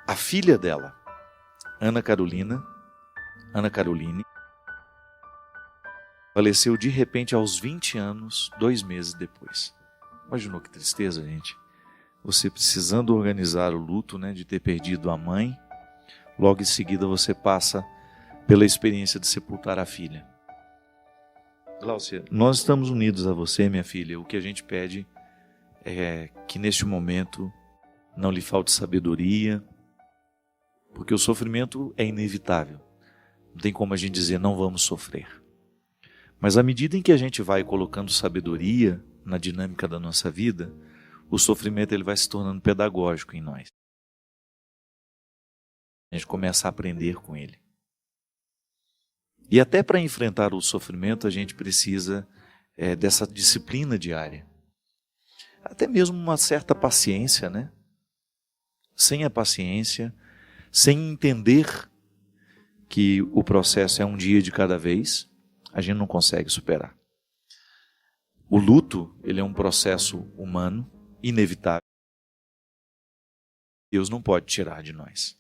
a filha dela, Ana Caroline, faleceu de repente aos 20 anos, 2 meses depois. Imaginou que tristeza, gente? Você precisando organizar o luto, né, de ter perdido a mãe, logo em seguida você passa pela experiência de sepultar a filha. Gláucia, nós estamos unidos a você, minha filha. O que a gente pede é que neste momento não lhe falte sabedoria, porque o sofrimento é inevitável. Não tem como a gente dizer não vamos sofrer. Mas à medida em que a gente vai colocando sabedoria na dinâmica da nossa vida, o sofrimento ele vai se tornando pedagógico em nós. A gente começa a aprender com ele. E até para enfrentar o sofrimento a gente precisa dessa disciplina diária. Até mesmo uma certa paciência, né? Sem a paciência, sem entender que o processo é um dia de cada vez, a gente não consegue superar. O luto, ele é um processo humano, inevitável. Deus não pode tirar de nós.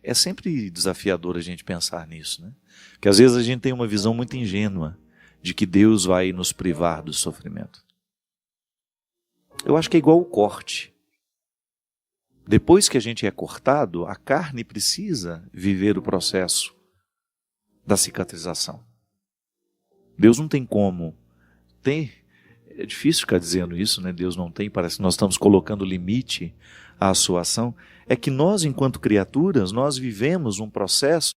É sempre desafiador a gente pensar nisso, né? Porque às vezes a gente tem uma visão muito ingênua de que Deus vai nos privar do sofrimento. Eu acho que é igual o corte. Depois que a gente é cortado, a carne precisa viver o processo da cicatrização. Deus não tem como ter. É difícil ficar dizendo isso, né? Deus não tem, parece que nós estamos colocando limite à sua ação. É que nós, enquanto criaturas, nós vivemos um processo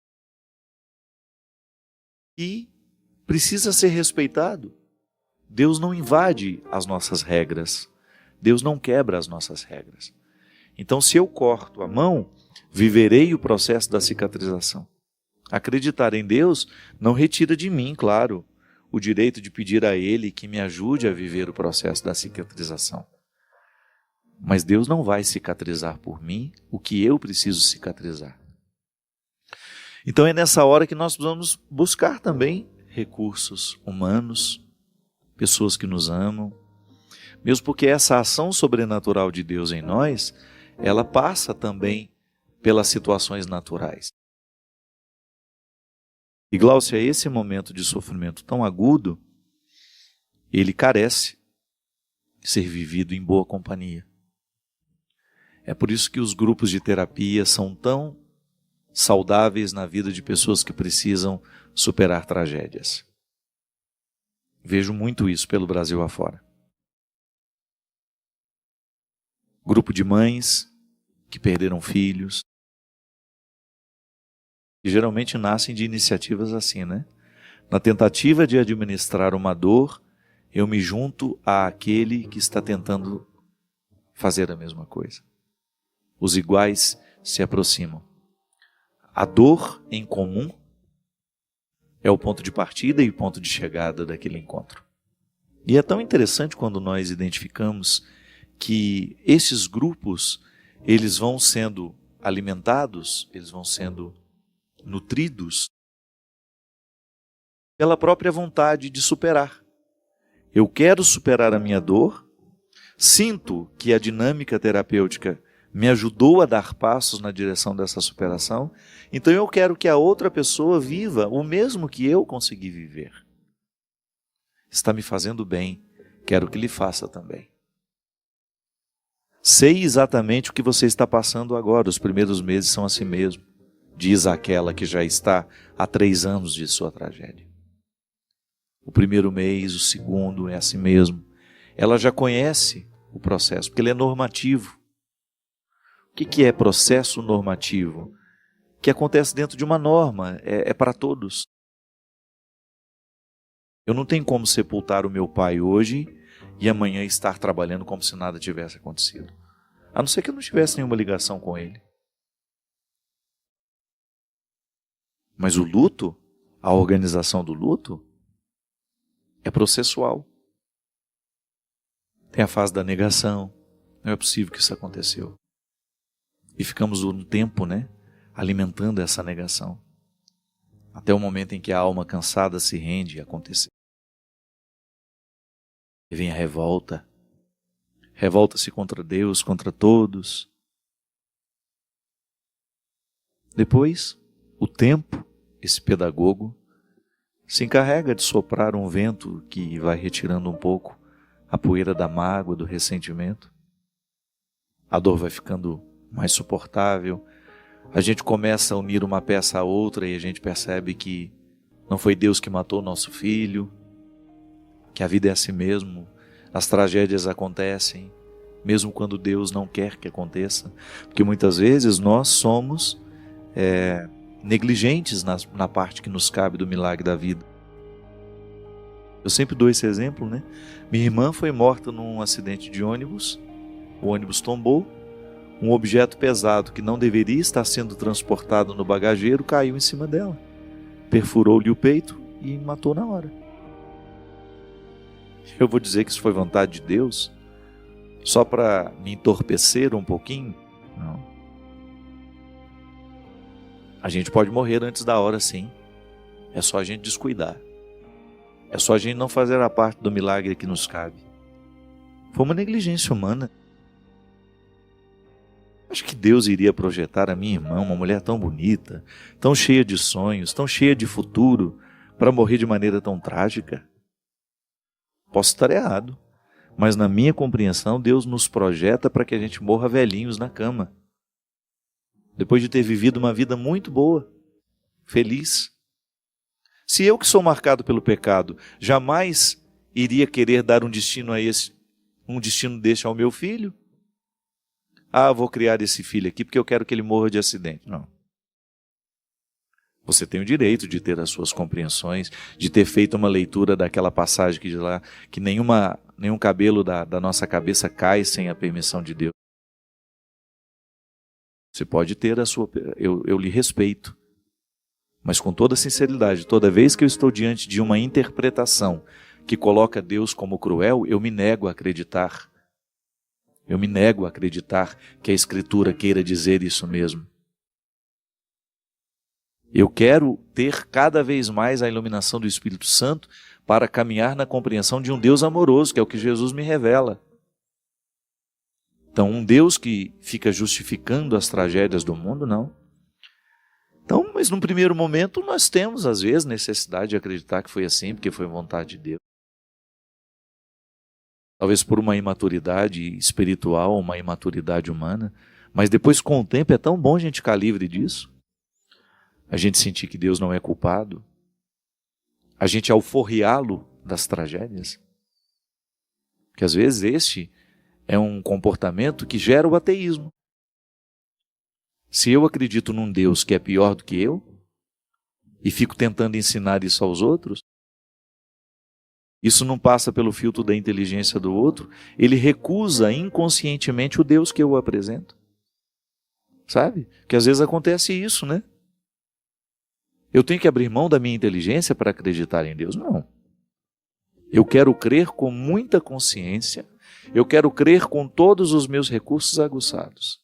que precisa ser respeitado. Deus não invade as nossas regras. Deus não quebra as nossas regras. Então, se eu corto a mão, viverei o processo da cicatrização. Acreditar em Deus não retira de mim, claro, o direito de pedir a Ele que me ajude a viver o processo da cicatrização. Mas Deus não vai cicatrizar por mim o que eu preciso cicatrizar. Então é nessa hora que nós precisamos buscar também recursos humanos, pessoas que nos amam, mesmo porque essa ação sobrenatural de Deus em nós, ela passa também pelas situações naturais. E Glaucia, esse momento de sofrimento tão agudo, ele carece de ser vivido em boa companhia. É por isso que os grupos de terapia são tão saudáveis na vida de pessoas que precisam superar tragédias. Vejo muito isso pelo Brasil afora. Grupo de mães que perderam filhos. E geralmente nascem de iniciativas assim, né? Na tentativa de administrar uma dor, eu me junto àquele que está tentando fazer a mesma coisa. Os iguais se aproximam. A dor em comum é o ponto de partida e o ponto de chegada daquele encontro. E é tão interessante quando nós identificamos que esses grupos, eles vão sendo alimentados, eles vão sendo nutridos pela própria vontade de superar. Eu quero superar a minha dor, sinto que a dinâmica terapêutica me ajudou a dar passos na direção dessa superação, então eu quero que a outra pessoa viva o mesmo que eu consegui viver. Está me fazendo bem, quero que lhe faça também. Sei exatamente o que você está passando agora, os primeiros meses são assim mesmo, diz aquela que já está há 3 anos de sua tragédia. O primeiro mês, o segundo é assim mesmo. Ela já conhece o processo, porque ele é normativo. O que é processo normativo? Que acontece dentro de uma norma, é para todos. Eu não tenho como sepultar o meu pai hoje e amanhã estar trabalhando como se nada tivesse acontecido. A não ser que eu não tivesse nenhuma ligação com ele. Mas o luto, a organização do luto, é processual. Tem a fase da negação. Não é possível que isso aconteceu. E ficamos um tempo, alimentando essa negação. Até o momento em que a alma cansada se rende e aconteceu. E vem a revolta. Revolta-se contra Deus, contra todos. Depois, o tempo, esse pedagogo, se encarrega de soprar um vento que vai retirando um pouco a poeira da mágoa, do ressentimento. A dor vai ficando mais suportável. A gente começa a unir uma peça a outra e a gente percebe que não foi Deus que matou nosso filho, que a vida é assim mesmo, as tragédias acontecem, mesmo quando Deus não quer que aconteça, porque muitas vezes nós somos negligentes na parte que nos cabe do milagre da vida. Eu sempre dou esse exemplo, né? Minha irmã foi morta num acidente de ônibus, o ônibus tombou, um objeto pesado que não deveria estar sendo transportado no bagageiro caiu em cima dela, perfurou-lhe o peito e matou na hora. Eu vou dizer que isso foi vontade de Deus? Só para me entorpecer um pouquinho? Não. A gente pode morrer antes da hora, sim. É só a gente descuidar. É só a gente não fazer a parte do milagre que nos cabe. Foi uma negligência humana. Acho que Deus iria projetar a minha irmã, uma mulher tão bonita, tão cheia de sonhos, tão cheia de futuro, para morrer de maneira tão trágica? Posso estar errado, mas na minha compreensão, Deus nos projeta para que a gente morra velhinhos na cama, depois de ter vivido uma vida muito boa, feliz. Se eu, que sou marcado pelo pecado, jamais iria querer dar um destino deste ao meu filho, vou criar esse filho aqui porque eu quero que ele morra de acidente. Não. Você tem o direito de ter as suas compreensões, de ter feito uma leitura daquela passagem que diz lá que nenhum cabelo da nossa cabeça cai sem a permissão de Deus. Você pode ter a sua... Eu lhe respeito. Mas com toda sinceridade, toda vez que eu estou diante de uma interpretação que coloca Deus como cruel, eu me nego a acreditar. Eu me nego a acreditar que a Escritura queira dizer isso mesmo. Eu quero ter cada vez mais a iluminação do Espírito Santo para caminhar na compreensão de um Deus amoroso, que é o que Jesus me revela. Então, um Deus que fica justificando as tragédias do mundo, não. Então, mas num primeiro momento nós temos, às vezes, necessidade de acreditar que foi assim, porque foi vontade de Deus. Talvez por uma imaturidade espiritual, uma imaturidade humana, mas depois, com o tempo, é tão bom a gente ficar livre disso. A gente sentir que Deus não é culpado, a gente alforriá-lo das tragédias. Porque às vezes este é um comportamento que gera o ateísmo. Se eu acredito num Deus que é pior do que eu, e fico tentando ensinar isso aos outros, isso não passa pelo filtro da inteligência do outro, ele recusa inconscientemente o Deus que eu apresento. Sabe? Que às vezes acontece isso, né? Eu tenho que abrir mão da minha inteligência para acreditar em Deus? Não. Eu quero crer com muita consciência, eu quero crer com todos os meus recursos aguçados.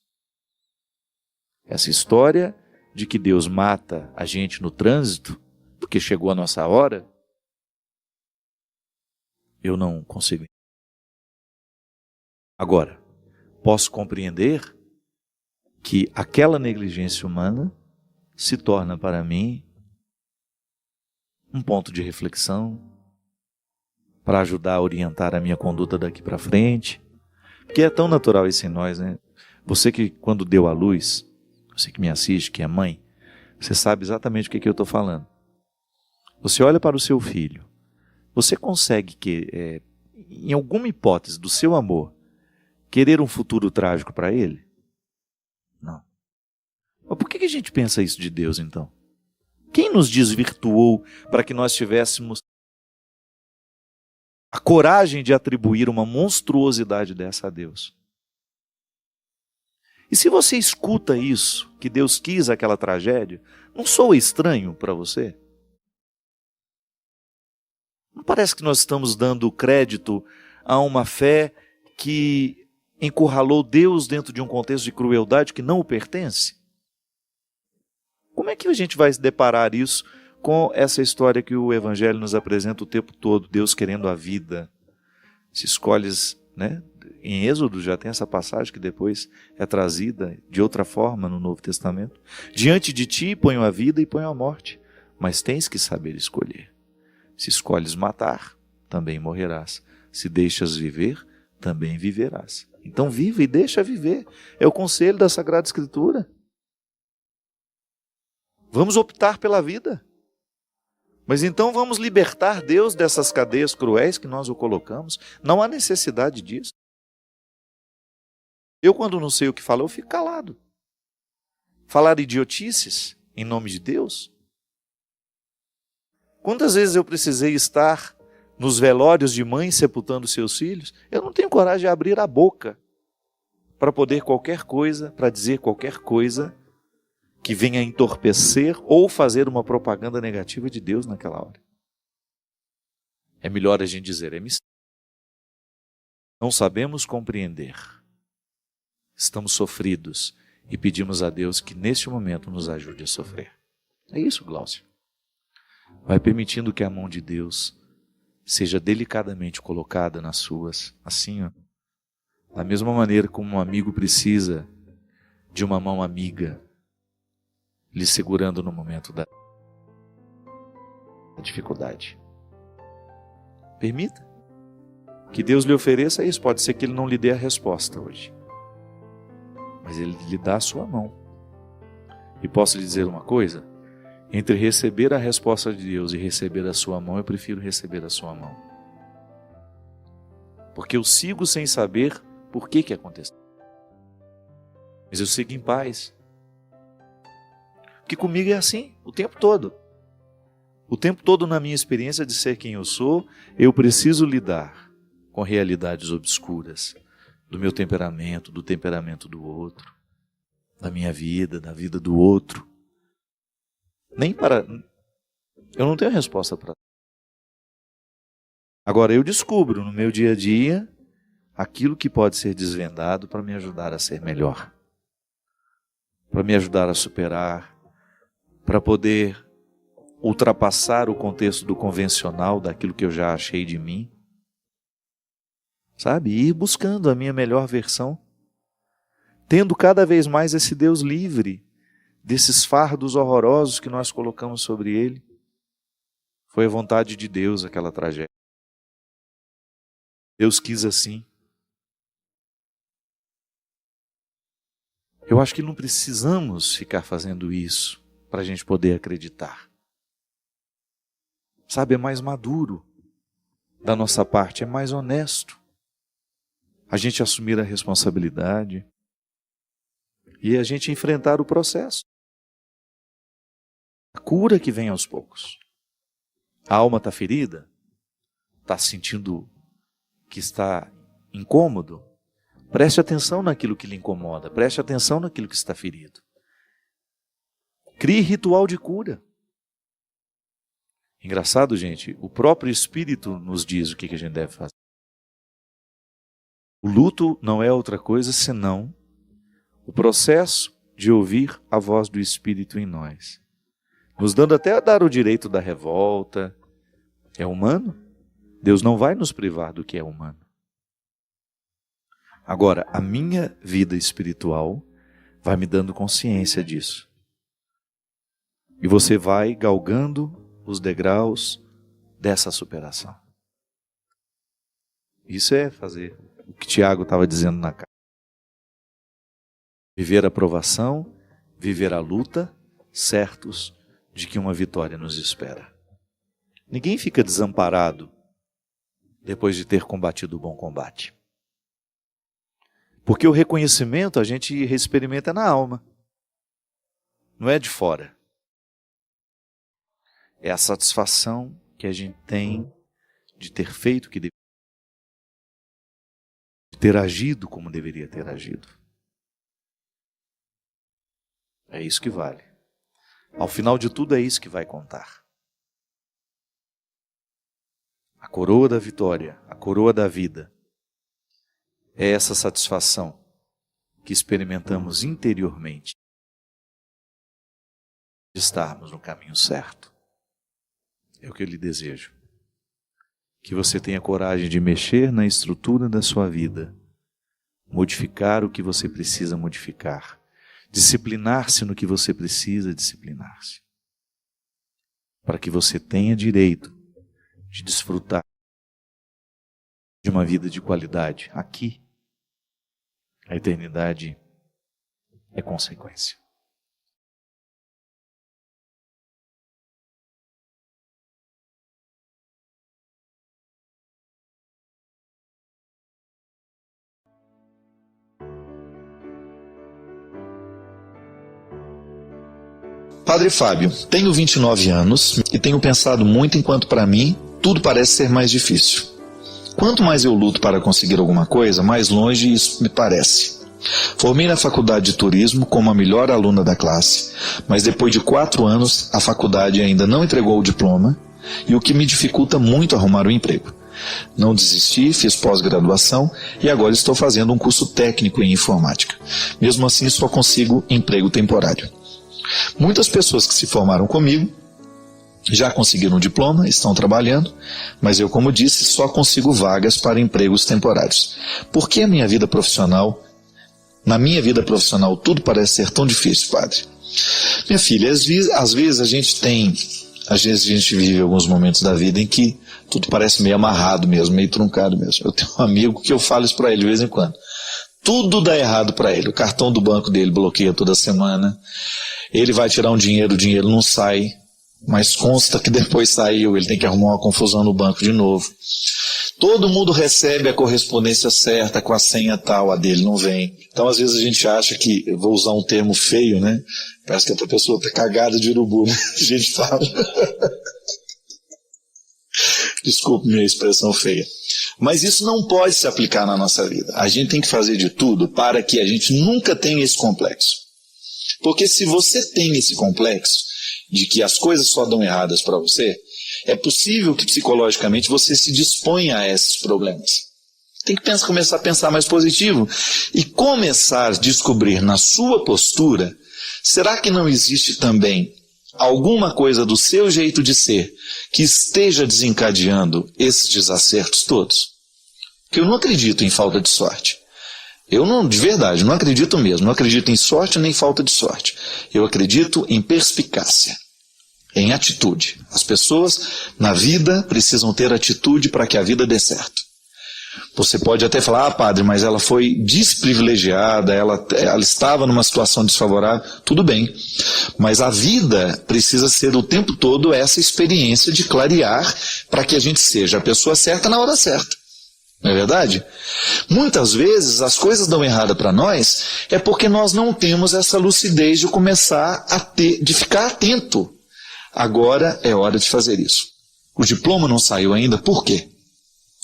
Essa história de que Deus mata a gente no trânsito, porque chegou a nossa hora, eu não consigo. Agora, posso compreender que aquela negligência humana se torna para mim um ponto de reflexão para ajudar a orientar a minha conduta daqui para frente, porque é tão natural isso em nós, né? Você que quando deu à luz, você que me assiste, que é mãe, você sabe exatamente o que eu estou falando. Você olha para o seu filho, você consegue, em alguma hipótese do seu amor, querer um futuro trágico para ele? Não. Mas por que a gente pensa isso de Deus, então? Quem nos desvirtuou para que nós tivéssemos a coragem de atribuir uma monstruosidade dessa a Deus? E se você escuta isso, que Deus quis aquela tragédia, não soa estranho para você? Não parece que nós estamos dando crédito a uma fé que encurralou Deus dentro de um contexto de crueldade que não o pertence? Como é que a gente vai se deparar isso com essa história que o Evangelho nos apresenta o tempo todo, Deus querendo a vida? Se escolhes, né? Em Êxodo já tem essa passagem que depois é trazida de outra forma no Novo Testamento. Diante de ti ponho a vida e ponho a morte, mas tens que saber escolher. Se escolhes matar, também morrerás. Se deixas viver, também viverás. Então vive e deixa viver. É o conselho da Sagrada Escritura. Vamos optar pela vida. Mas então vamos libertar Deus dessas cadeias cruéis que nós o colocamos. Não há necessidade disso. Eu, quando não sei o que falar, eu fico calado. Falar idiotices em nome de Deus? Quantas vezes eu precisei estar nos velórios de mães sepultando seus filhos? Eu não tenho coragem de abrir a boca para poder qualquer coisa, para dizer qualquer coisa que venha entorpecer ou fazer uma propaganda negativa de Deus naquela hora. É melhor a gente dizer, é mistério. Não sabemos compreender. Estamos sofridos e pedimos a Deus que neste momento nos ajude a sofrer. É isso, Glaucio. Vai permitindo que a mão de Deus seja delicadamente colocada nas suas, assim, ó. Da mesma maneira como um amigo precisa de uma mão amiga, lhe segurando no momento da dificuldade. Permita que Deus lhe ofereça isso. Pode ser que Ele não lhe dê a resposta hoje, mas Ele lhe dá a sua mão. E posso lhe dizer uma coisa? Entre receber a resposta de Deus e receber a sua mão, eu prefiro receber a sua mão. Porque eu sigo sem saber por que aconteceu. Mas eu sigo em paz. Porque comigo é assim, o tempo todo. O tempo todo, na minha experiência de ser quem eu sou, eu preciso lidar com realidades obscuras do meu temperamento, do temperamento do outro, da minha vida, da vida do outro. Eu não tenho resposta para. Agora eu descubro no meu dia a dia aquilo que pode ser desvendado para me ajudar a ser melhor, para me ajudar a superar, para poder ultrapassar o contexto do convencional, daquilo que eu já achei de mim, sabe? E ir buscando a minha melhor versão, tendo cada vez mais esse Deus livre desses fardos horrorosos que nós colocamos sobre Ele. Foi a vontade de Deus aquela tragédia. Deus quis assim. Eu acho que não precisamos ficar fazendo isso para a gente poder acreditar. Sabe, é mais maduro da nossa parte, é mais honesto a gente assumir a responsabilidade e a gente enfrentar o processo. A cura que vem aos poucos. A alma está ferida? Está sentindo que está incômodo? Preste atenção naquilo que lhe incomoda. Preste atenção naquilo que está ferido. Crie ritual de cura. Engraçado, gente, o próprio Espírito nos diz o que a gente deve fazer. O luto não é outra coisa senão o processo de ouvir a voz do Espírito em nós, nos dando até a dar o direito da revolta. É humano? Deus não vai nos privar do que é humano. Agora, a minha vida espiritual vai me dando consciência disso. E você vai galgando os degraus dessa superação. Isso é fazer o que Tiago estava dizendo na carta. Viver a provação, viver a luta, certos de que uma vitória nos espera. Ninguém fica desamparado depois de ter combatido o bom combate. Porque o reconhecimento a gente experimenta na alma, não é de fora. É a satisfação que a gente tem de ter feito o que deveria, de ter agido como deveria ter agido. É isso que vale. Ao final de tudo é isso que vai contar. A coroa da vitória, a coroa da vida, é essa satisfação que experimentamos interiormente de estarmos no caminho certo. É o que eu lhe desejo. Que você tenha coragem de mexer na estrutura da sua vida, modificar o que você precisa modificar, disciplinar-se no que você precisa disciplinar-se, para que você tenha direito de desfrutar de uma vida de qualidade aqui. A eternidade é consequência. Padre Fábio, tenho 29 anos e tenho pensado muito enquanto para mim tudo parece ser mais difícil. Quanto mais eu luto para conseguir alguma coisa, mais longe isso me parece. Formei na faculdade de turismo como a melhor aluna da classe, mas depois de 4 anos a faculdade ainda não entregou o diploma, e o que me dificulta muito arrumar um emprego. Não desisti, fiz pós-graduação e agora estou fazendo um curso técnico em informática. Mesmo assim só consigo emprego temporário. Muitas pessoas que se formaram comigo já conseguiram um diploma, estão trabalhando, mas eu, como disse, só consigo vagas para empregos temporários. Por que na minha vida profissional tudo parece ser tão difícil, padre? Minha filha, às vezes a gente vive alguns momentos da vida em que tudo parece meio amarrado mesmo, meio truncado mesmo. Eu tenho um amigo que eu falo isso para ele de vez em quando. Tudo dá errado para ele. O cartão do banco dele bloqueia toda semana. Ele vai tirar o dinheiro não sai, mas consta que depois saiu, ele tem que arrumar uma confusão no banco de novo. Todo mundo recebe a correspondência certa com a senha tal, a dele não vem. Então às vezes a gente acha que, eu vou usar um termo feio, né? Parece que outra pessoa está cagada de urubu, né? A gente fala. Desculpe minha expressão feia. Mas isso não pode se aplicar na nossa vida. A gente tem que fazer de tudo para que a gente nunca tenha esse complexo. Porque se você tem esse complexo de que as coisas só dão erradas para você, é possível que psicologicamente você se disponha a esses problemas. Tem que começar a pensar mais positivo e começar a descobrir na sua postura, será que não existe também alguma coisa do seu jeito de ser que esteja desencadeando esses desacertos todos? Porque eu não acredito em falta de sorte. Eu não, de verdade, não acredito mesmo. Não acredito em sorte nem falta de sorte. Eu acredito em perspicácia, em atitude. As pessoas na vida precisam ter atitude para que a vida dê certo. Você pode até falar, padre, mas ela foi desprivilegiada, ela estava numa situação desfavorável. Tudo bem, mas a vida precisa ser o tempo todo essa experiência de clarear para que a gente seja a pessoa certa na hora certa. Não é verdade? Muitas vezes as coisas dão errado para nós é porque nós não temos essa lucidez de começar de ficar atento. Agora é hora de fazer isso. O diploma não saiu ainda, por quê?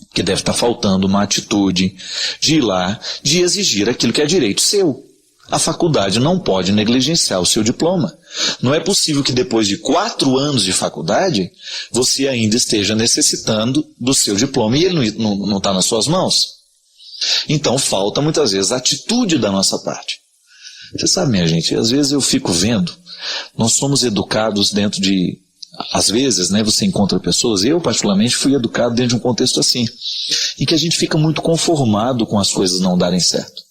Porque deve estar faltando uma atitude de ir lá, de exigir aquilo que é direito seu. A faculdade não pode negligenciar o seu diploma. Não é possível que depois de 4 anos de faculdade, você ainda esteja necessitando do seu diploma e ele não está nas suas mãos. Então falta muitas vezes a atitude da nossa parte. Você sabe, minha gente, às vezes eu fico vendo, nós somos educados dentro de... Às vezes, né, você encontra pessoas, eu particularmente fui educado dentro de um contexto assim, em que a gente fica muito conformado com as coisas não darem certo.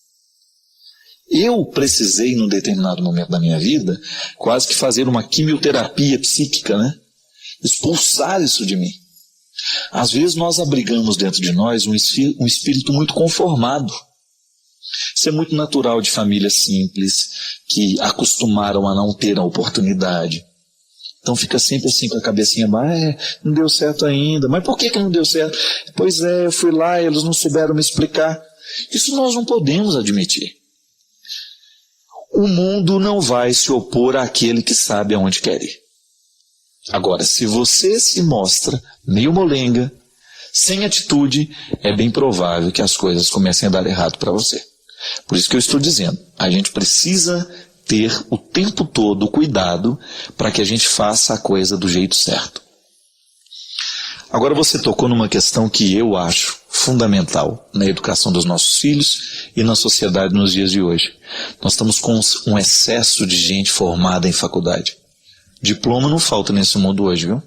Eu precisei, num determinado momento da minha vida, quase que fazer uma quimioterapia psíquica, né? Expulsar isso de mim. Às vezes nós abrigamos dentro de nós um espírito muito conformado. Isso é muito natural de famílias simples, que acostumaram a não ter a oportunidade. Então fica sempre assim com a cabecinha, não deu certo ainda. Mas por que não deu certo? Pois é, eu fui lá e eles não souberam me explicar. Isso nós não podemos admitir. O mundo não vai se opor àquele que sabe aonde quer ir. Agora, se você se mostra meio molenga, sem atitude, é bem provável que as coisas comecem a dar errado para você. Por isso que eu estou dizendo, a gente precisa ter o tempo todo cuidado para que a gente faça a coisa do jeito certo. Agora você tocou numa questão que eu acho fundamental na educação dos nossos filhos e na sociedade nos dias de hoje. Nós estamos com um excesso de gente formada em faculdade. Diploma não falta nesse mundo hoje, viu?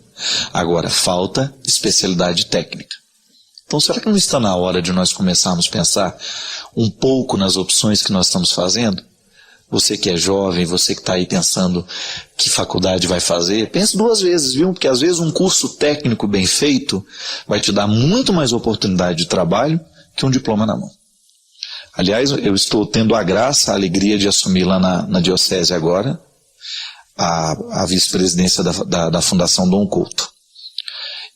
Agora falta especialidade técnica. Então será que não está na hora de nós começarmos a pensar um pouco nas opções que nós estamos fazendo? Você que é jovem, você que está aí pensando que faculdade vai fazer, pense 2 vezes, viu? Porque às vezes um curso técnico bem feito vai te dar muito mais oportunidade de trabalho que um diploma na mão. Aliás, eu estou tendo a graça, a alegria de assumir lá na diocese agora a vice-presidência da Fundação Dom Couto.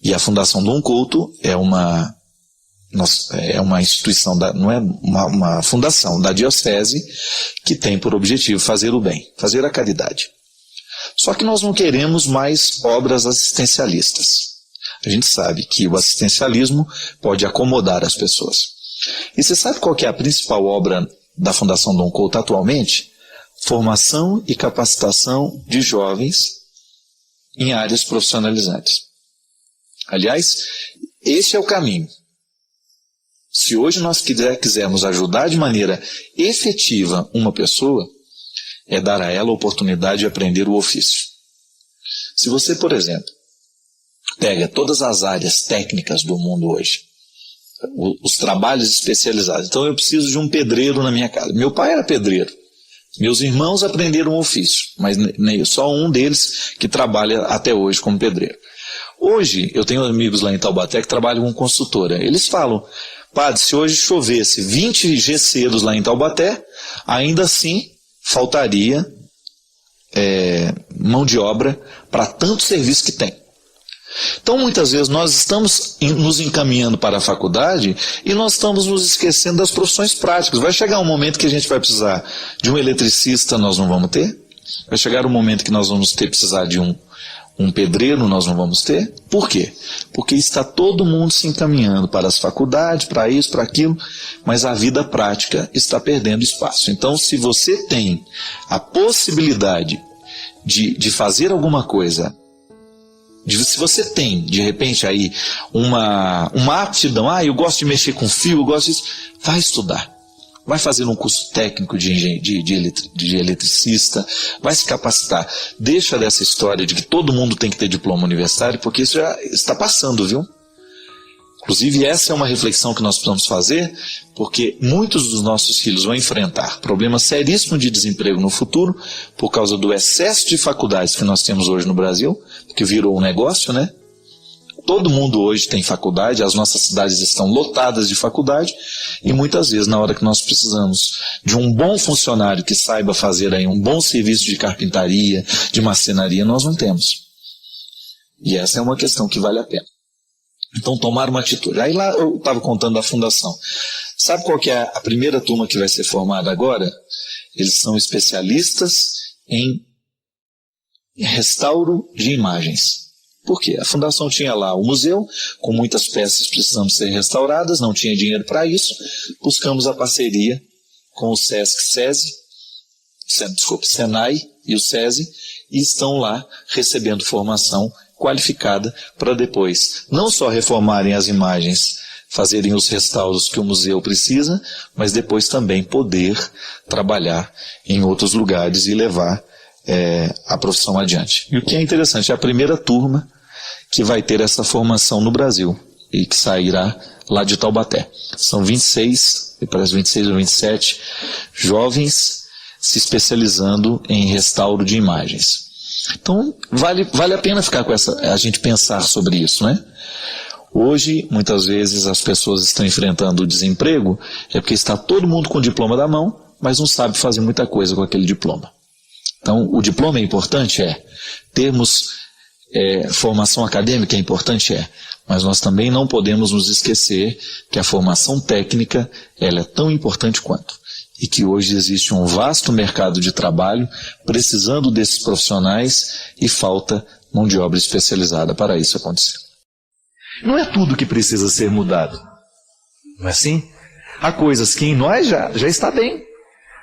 E a Fundação Dom Couto é uma instituição, não é uma fundação da diocese que tem por objetivo fazer o bem, fazer a caridade. Só que nós não queremos mais obras assistencialistas. A gente sabe que o assistencialismo pode acomodar as pessoas. E você sabe qual que é a principal obra da Fundação Dom Couto atualmente? Formação e capacitação de jovens em áreas profissionalizantes. Aliás, esse é o caminho. Se hoje nós quisermos ajudar de maneira efetiva uma pessoa, é dar a ela a oportunidade de aprender o ofício. Se você, por exemplo, pega todas as áreas técnicas do mundo hoje, os trabalhos especializados. Então eu preciso de um pedreiro na minha casa. Meu pai era pedreiro. Meus irmãos aprenderam o ofício, mas só um deles que trabalha até hoje como pedreiro. Hoje, eu tenho amigos lá em Taubaté que trabalham com construtora. Eles falam, padre, se hoje chovesse 20 gesseiros lá em Taubaté, ainda assim faltaria mão de obra para tanto serviço que tem. Então, muitas vezes, nós estamos nos encaminhando para a faculdade e nós estamos nos esquecendo das profissões práticas. Vai chegar um momento que a gente vai precisar de um eletricista, nós não vamos ter. Vai chegar um momento que nós vamos precisar de um pedreiro, nós não vamos ter. Por quê? Porque está todo mundo se encaminhando para as faculdades, para isso, para aquilo, mas a vida prática está perdendo espaço. Então, se você tem a possibilidade de fazer alguma coisa, se você tem, de repente, aí uma aptidão, eu gosto de mexer com fio, eu gosto disso, vai estudar. Vai fazer um curso técnico de eletricista, vai se capacitar. Deixa dessa história de que todo mundo tem que ter diploma universitário, porque isso já está passando, viu? Inclusive, essa é uma reflexão que nós precisamos fazer, porque muitos dos nossos filhos vão enfrentar problemas seríssimos de desemprego no futuro, por causa do excesso de faculdades que nós temos hoje no Brasil, que virou um negócio, né? Todo mundo hoje tem faculdade, as nossas cidades estão lotadas de faculdade, e muitas vezes, na hora que nós precisamos de um bom funcionário que saiba fazer aí um bom serviço de carpintaria, de marcenaria, nós não temos. E essa é uma questão que vale a pena. Então, tomar uma atitude. Aí lá eu estava contando da fundação. Sabe qual que é a primeira turma que vai ser formada agora? Eles são especialistas em restauro de imagens. Por quê? A fundação tinha lá o museu, com muitas peças precisando ser restauradas, não tinha dinheiro para isso. Buscamos a parceria com o Senai e o SESI, e estão lá recebendo formação qualificada para depois não só reformarem as imagens, fazerem os restauros que o museu precisa, mas depois também poder trabalhar em outros lugares e levar a profissão adiante. E o que é interessante, é a primeira turma que vai ter essa formação no Brasil e que sairá lá de Taubaté. São 26, parece 26 ou 27 jovens se especializando em restauro de imagens. Então, vale a pena ficar com a gente pensar sobre isso, né? Hoje, muitas vezes, as pessoas estão enfrentando o desemprego, porque está todo mundo com o diploma da mão, mas não sabe fazer muita coisa com aquele diploma. Então, o diploma é importante? Termos formação acadêmica é importante? Mas nós também não podemos nos esquecer que a formação técnica, ela é tão importante quanto. E que hoje existe um vasto mercado de trabalho precisando desses profissionais e falta mão de obra especializada para isso acontecer. Não é tudo que precisa ser mudado. Não é assim? Há coisas que em nós já está bem.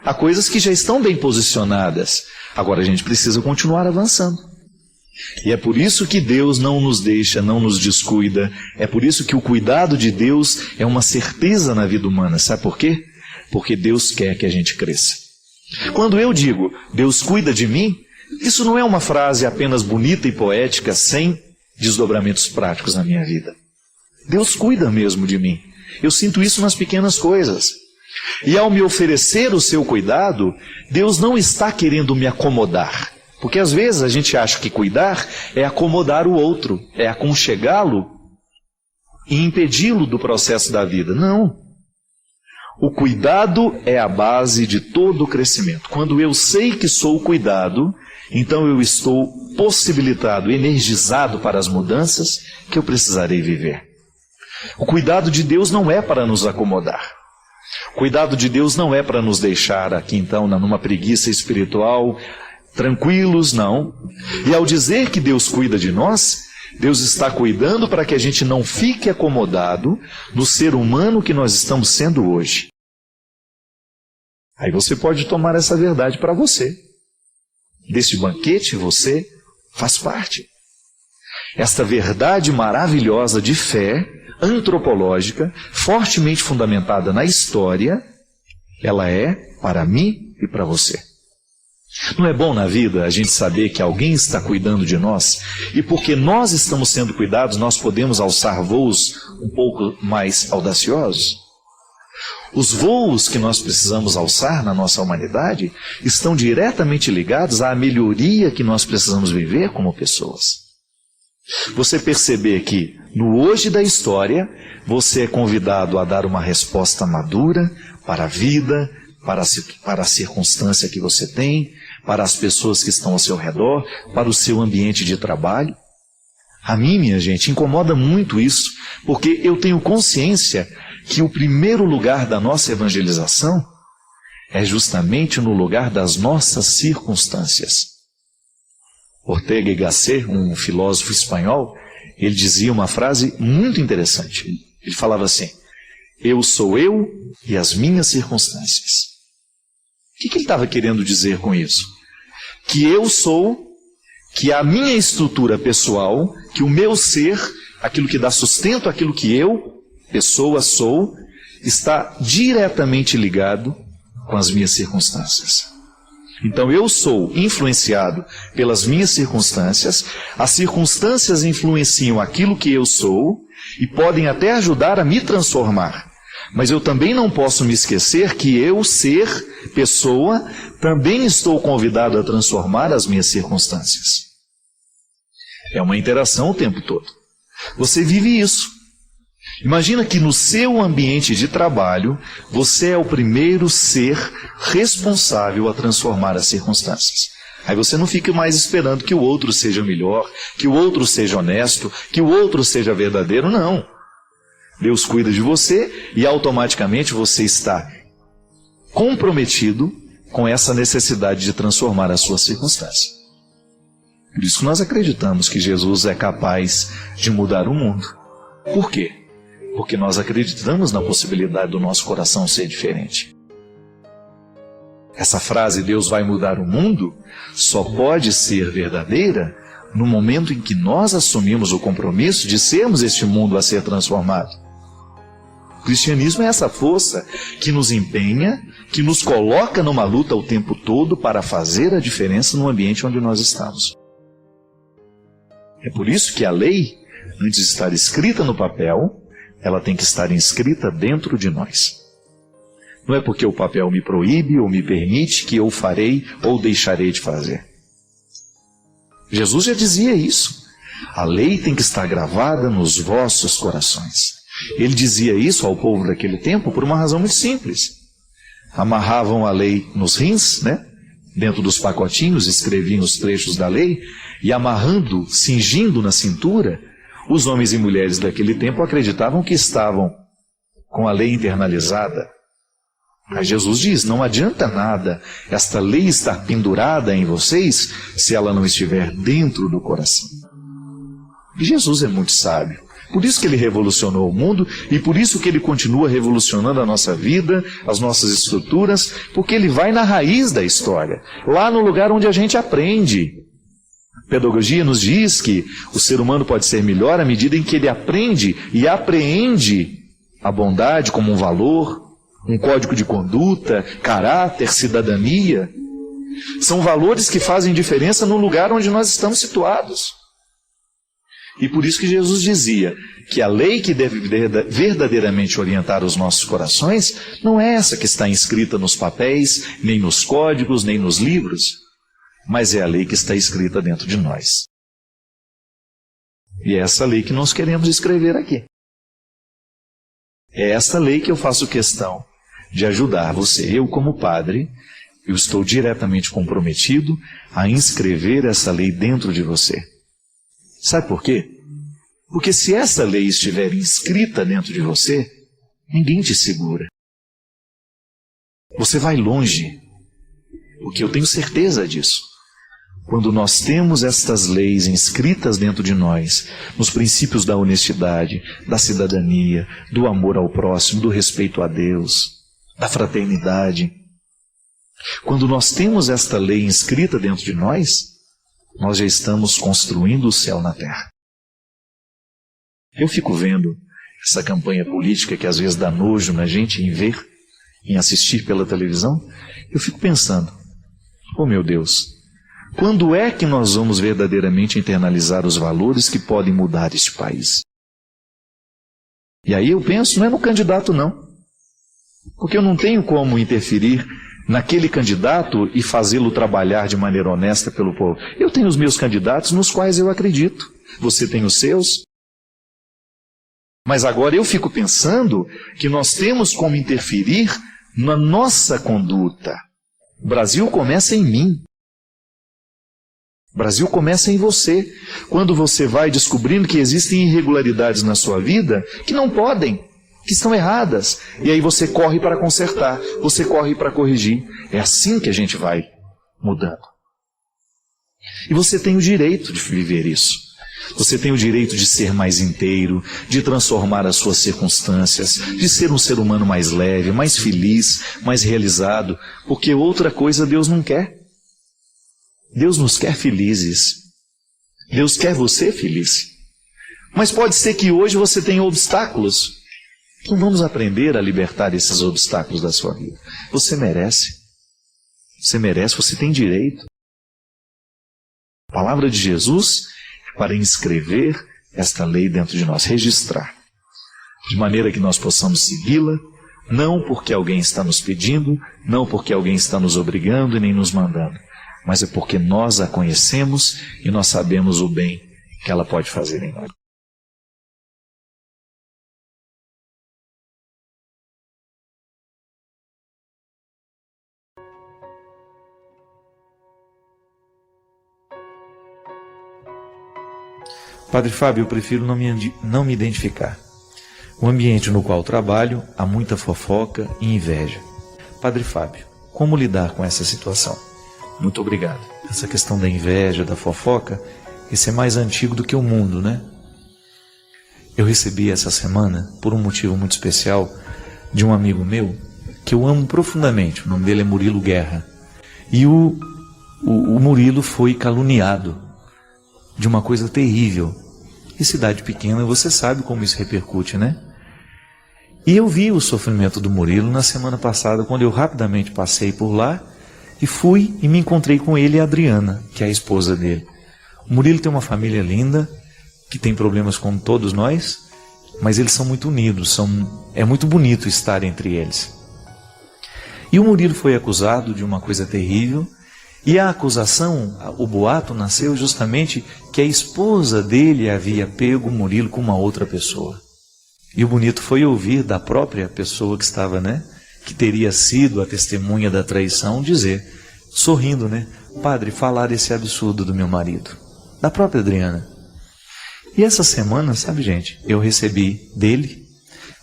Há coisas que já estão bem posicionadas. Agora a gente precisa continuar avançando. E é por isso que Deus não nos deixa, não nos descuida. É por isso que o cuidado de Deus é uma certeza na vida humana. Sabe por quê? Porque Deus quer que a gente cresça. Quando eu digo, Deus cuida de mim, isso não é uma frase apenas bonita e poética, sem desdobramentos práticos na minha vida. Deus cuida mesmo de mim. Eu sinto isso nas pequenas coisas. E ao me oferecer o seu cuidado, Deus não está querendo me acomodar. Porque às vezes a gente acha que cuidar é acomodar o outro, é aconchegá-lo e impedi-lo do processo da vida. Não. O cuidado é a base de todo o crescimento. Quando eu sei que sou cuidado, então eu estou possibilitado, energizado para as mudanças que eu precisarei viver. O cuidado de Deus não é para nos acomodar. O cuidado de Deus não é para nos deixar aqui então numa preguiça espiritual, tranquilos, não. E ao dizer que Deus cuida de nós, Deus está cuidando para que a gente não fique acomodado no ser humano que nós estamos sendo hoje. Aí você pode tomar essa verdade para você. Desse banquete você faz parte. Esta verdade maravilhosa de fé, antropológica, fortemente fundamentada na história, ela é para mim e para você. Não é bom na vida a gente saber que alguém está cuidando de nós e porque nós estamos sendo cuidados, nós podemos alçar voos um pouco mais audaciosos? Os voos que nós precisamos alçar na nossa humanidade estão diretamente ligados à melhoria que nós precisamos viver como pessoas. Você perceber que no hoje da história você é convidado a dar uma resposta madura para a vida, para a circunstância que você tem, para as pessoas que estão ao seu redor, para o seu ambiente de trabalho. A mim, minha gente, incomoda muito isso, porque eu tenho consciência que o primeiro lugar da nossa evangelização é justamente no lugar das nossas circunstâncias. Ortega y Gasset, um filósofo espanhol, ele dizia uma frase muito interessante. Ele falava assim: eu sou eu e as minhas circunstâncias. O que ele estava querendo dizer com isso? Que eu sou, que a minha estrutura pessoal, que o meu ser, aquilo que dá sustento àquilo que eu, pessoa, sou, está diretamente ligado com as minhas circunstâncias. Então eu sou influenciado pelas minhas circunstâncias, as circunstâncias influenciam aquilo que eu sou e podem até ajudar a me transformar. Mas eu também não posso me esquecer que eu, ser, pessoa, também estou convidado a transformar as minhas circunstâncias. É uma interação o tempo todo. Você vive isso. Imagina que no seu ambiente de trabalho, você é o primeiro ser responsável a transformar as circunstâncias. Aí você não fica mais esperando que o outro seja melhor, que o outro seja honesto, que o outro seja verdadeiro, não. Deus cuida de você e automaticamente você está comprometido com essa necessidade de transformar a sua circunstância. Por isso que nós acreditamos que Jesus é capaz de mudar o mundo. Por quê? Porque nós acreditamos na possibilidade do nosso coração ser diferente. Essa frase, Deus vai mudar o mundo, só pode ser verdadeira no momento em que nós assumimos o compromisso de sermos este mundo a ser transformado. O cristianismo é essa força que nos empenha, que nos coloca numa luta o tempo todo para fazer a diferença no ambiente onde nós estamos. É por isso que a lei, antes de estar escrita no papel, ela tem que estar inscrita dentro de nós. Não é porque o papel me proíbe ou me permite que eu farei ou deixarei de fazer. Jesus já dizia isso. A lei tem que estar gravada nos vossos corações. Ele dizia isso ao povo daquele tempo por uma razão muito simples. Amarravam a lei nos rins, dentro dos pacotinhos, escreviam os trechos da lei, e amarrando, cingindo na cintura, os homens e mulheres daquele tempo acreditavam que estavam com a lei internalizada. Mas Jesus diz, não adianta nada esta lei estar pendurada em vocês se ela não estiver dentro do coração. E Jesus é muito sábio. Por isso que ele revolucionou o mundo e por isso que ele continua revolucionando a nossa vida, as nossas estruturas, porque ele vai na raiz da história, lá no lugar onde a gente aprende. A pedagogia nos diz que o ser humano pode ser melhor à medida em que ele aprende e apreende a bondade como um valor, um código de conduta, caráter, cidadania. São valores que fazem diferença no lugar onde nós estamos situados. E por isso que Jesus dizia que a lei que deve verdadeiramente orientar os nossos corações não é essa que está inscrita nos papéis, nem nos códigos, nem nos livros, mas é a lei que está escrita dentro de nós. E é essa lei que nós queremos escrever aqui. É essa lei que eu faço questão de ajudar você. Eu, como padre, eu estou diretamente comprometido a inscrever essa lei dentro de você. Sabe por quê? Porque se essa lei estiver inscrita dentro de você, ninguém te segura. Você vai longe, porque eu tenho certeza disso. Quando nós temos estas leis inscritas dentro de nós, nos princípios da honestidade, da cidadania, do amor ao próximo, do respeito a Deus, da fraternidade, quando nós temos esta lei inscrita dentro de nós, nós já estamos construindo o céu na terra. Eu fico vendo essa campanha política que às vezes dá nojo na gente em ver, em assistir pela televisão. Eu fico pensando, oh meu Deus, quando é que nós vamos verdadeiramente internalizar os valores que podem mudar este país? E aí eu penso, não é no candidato não, porque eu não tenho como interferir naquele candidato e fazê-lo trabalhar de maneira honesta pelo povo. Eu tenho os meus candidatos nos quais eu acredito, você tem os seus. Mas agora eu fico pensando que nós temos como interferir na nossa conduta. O Brasil começa em mim. O Brasil começa em você. Quando você vai descobrindo que existem irregularidades na sua vida que não podem, que estão erradas. E aí você corre para consertar, você corre para corrigir. É assim que a gente vai mudando. E você tem o direito de viver isso. Você tem o direito de ser mais inteiro, de transformar as suas circunstâncias, de ser um ser humano mais leve, mais feliz, mais realizado, porque outra coisa Deus não quer. Deus nos quer felizes. Deus quer você feliz. Mas pode ser que hoje você tenha obstáculos. Então vamos aprender a libertar esses obstáculos da sua vida. Você merece. Você merece, você tem direito. A palavra de Jesus para inscrever esta lei dentro de nós, registrar, de maneira que nós possamos segui-la, não porque alguém está nos pedindo, não porque alguém está nos obrigando e nem nos mandando, mas é porque nós a conhecemos e nós sabemos o bem que ela pode fazer em nós. Padre Fábio, eu prefiro não me identificar. O ambiente no qual trabalho, há muita fofoca e inveja. Padre Fábio, como lidar com essa situação? Muito obrigado. Essa questão da inveja, da fofoca, isso é mais antigo do que o mundo, né? Eu recebi essa semana, por um motivo muito especial, de um amigo meu, que eu amo profundamente. O nome dele é Murilo Guerra. E o Murilo foi caluniado de uma coisa terrível. E cidade pequena, você sabe como isso repercute, né? E eu vi o sofrimento do Murilo na semana passada, quando eu rapidamente passei por lá e fui e me encontrei com ele e a Adriana, que é a esposa dele. O Murilo tem uma família linda, que tem problemas como todos nós, mas eles são muito unidos, é muito bonito estar entre eles. E o Murilo foi acusado de uma coisa terrível, e a acusação, o boato nasceu justamente que a esposa dele havia pego o Murilo com uma outra pessoa. E o bonito foi ouvir da própria pessoa que estava, né, que teria sido a testemunha da traição, dizer, sorrindo, né, padre, falar esse absurdo do meu marido, da própria Adriana. E essa semana, sabe gente, eu recebi dele,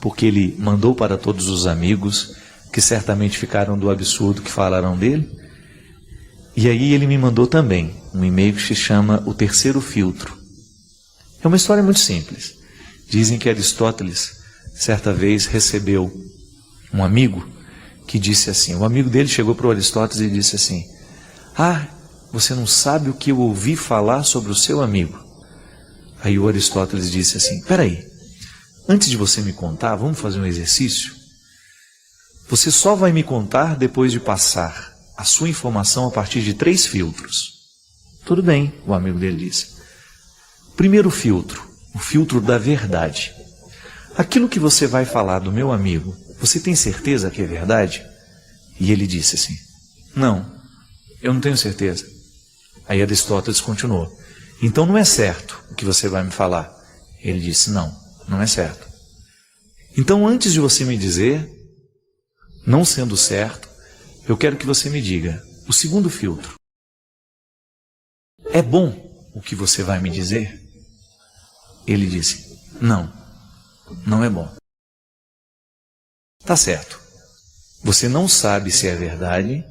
porque ele mandou para todos os amigos, que certamente ficaram do absurdo que falaram dele. E aí ele me mandou também um e-mail que se chama O Terceiro Filtro. É uma história muito simples. Dizem que Aristóteles, certa vez, recebeu um amigo que disse assim, o amigo dele chegou para o Aristóteles e disse assim, você não sabe o que eu ouvi falar sobre o seu amigo. Aí o Aristóteles disse assim, peraí, antes de você me contar, vamos fazer um exercício? Você só vai me contar depois de passar a sua informação a partir de 3 filtros. Tudo bem, o amigo dele disse. Primeiro filtro, o filtro da verdade. Aquilo que você vai falar do meu amigo, você tem certeza que é verdade? E ele disse assim, não, eu não tenho certeza. Aí Aristóteles continuou, então não é certo o que você vai me falar. Ele disse, não, não é certo. Então antes de você me dizer, não sendo certo, eu quero que você me diga, o segundo filtro. É bom o que você vai me dizer? Ele disse, não, não é bom. Tá certo. Você não sabe se é verdade,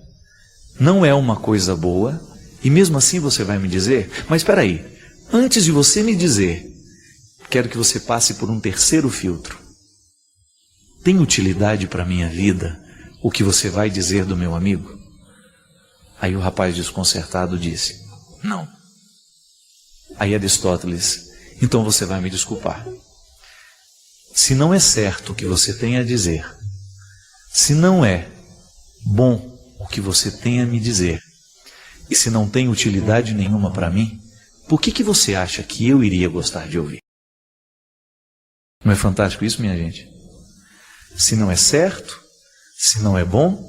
não é uma coisa boa E mesmo assim você vai me dizer, mas espera aí, antes de você me dizer, quero que você passe por um terceiro filtro. Tem utilidade para a minha vida o que você vai dizer do meu amigo? Aí o rapaz desconcertado disse, não. Aí Aristóteles, então você vai me desculpar. Se não é certo o que você tem a dizer, se não é bom o que você tem a me dizer, e se não tem utilidade nenhuma para mim, por que você acha que eu iria gostar de ouvir? Não é fantástico isso, minha gente? Se não é certo, se não é bom,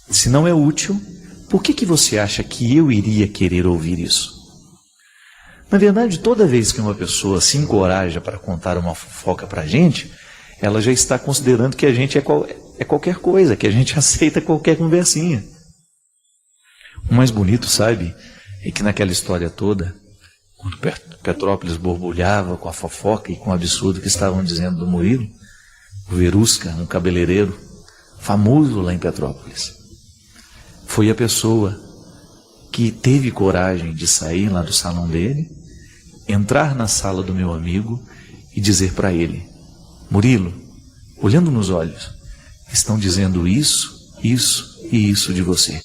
se não é útil, por que você acha que eu iria querer ouvir isso? Na verdade, toda vez que uma pessoa se encoraja para contar uma fofoca para a gente, ela já está considerando que a gente é qualquer coisa, que a gente aceita qualquer conversinha. O mais bonito, sabe, é que naquela história toda, quando Petrópolis borbulhava com a fofoca e com o absurdo que estavam dizendo do Murilo, o Verusca, um cabeleireiro famoso lá em Petrópolis, foi a pessoa que teve coragem de sair lá do salão dele, entrar na sala do meu amigo e dizer para ele, Murilo, olhando nos olhos, estão dizendo isso, isso e isso de você.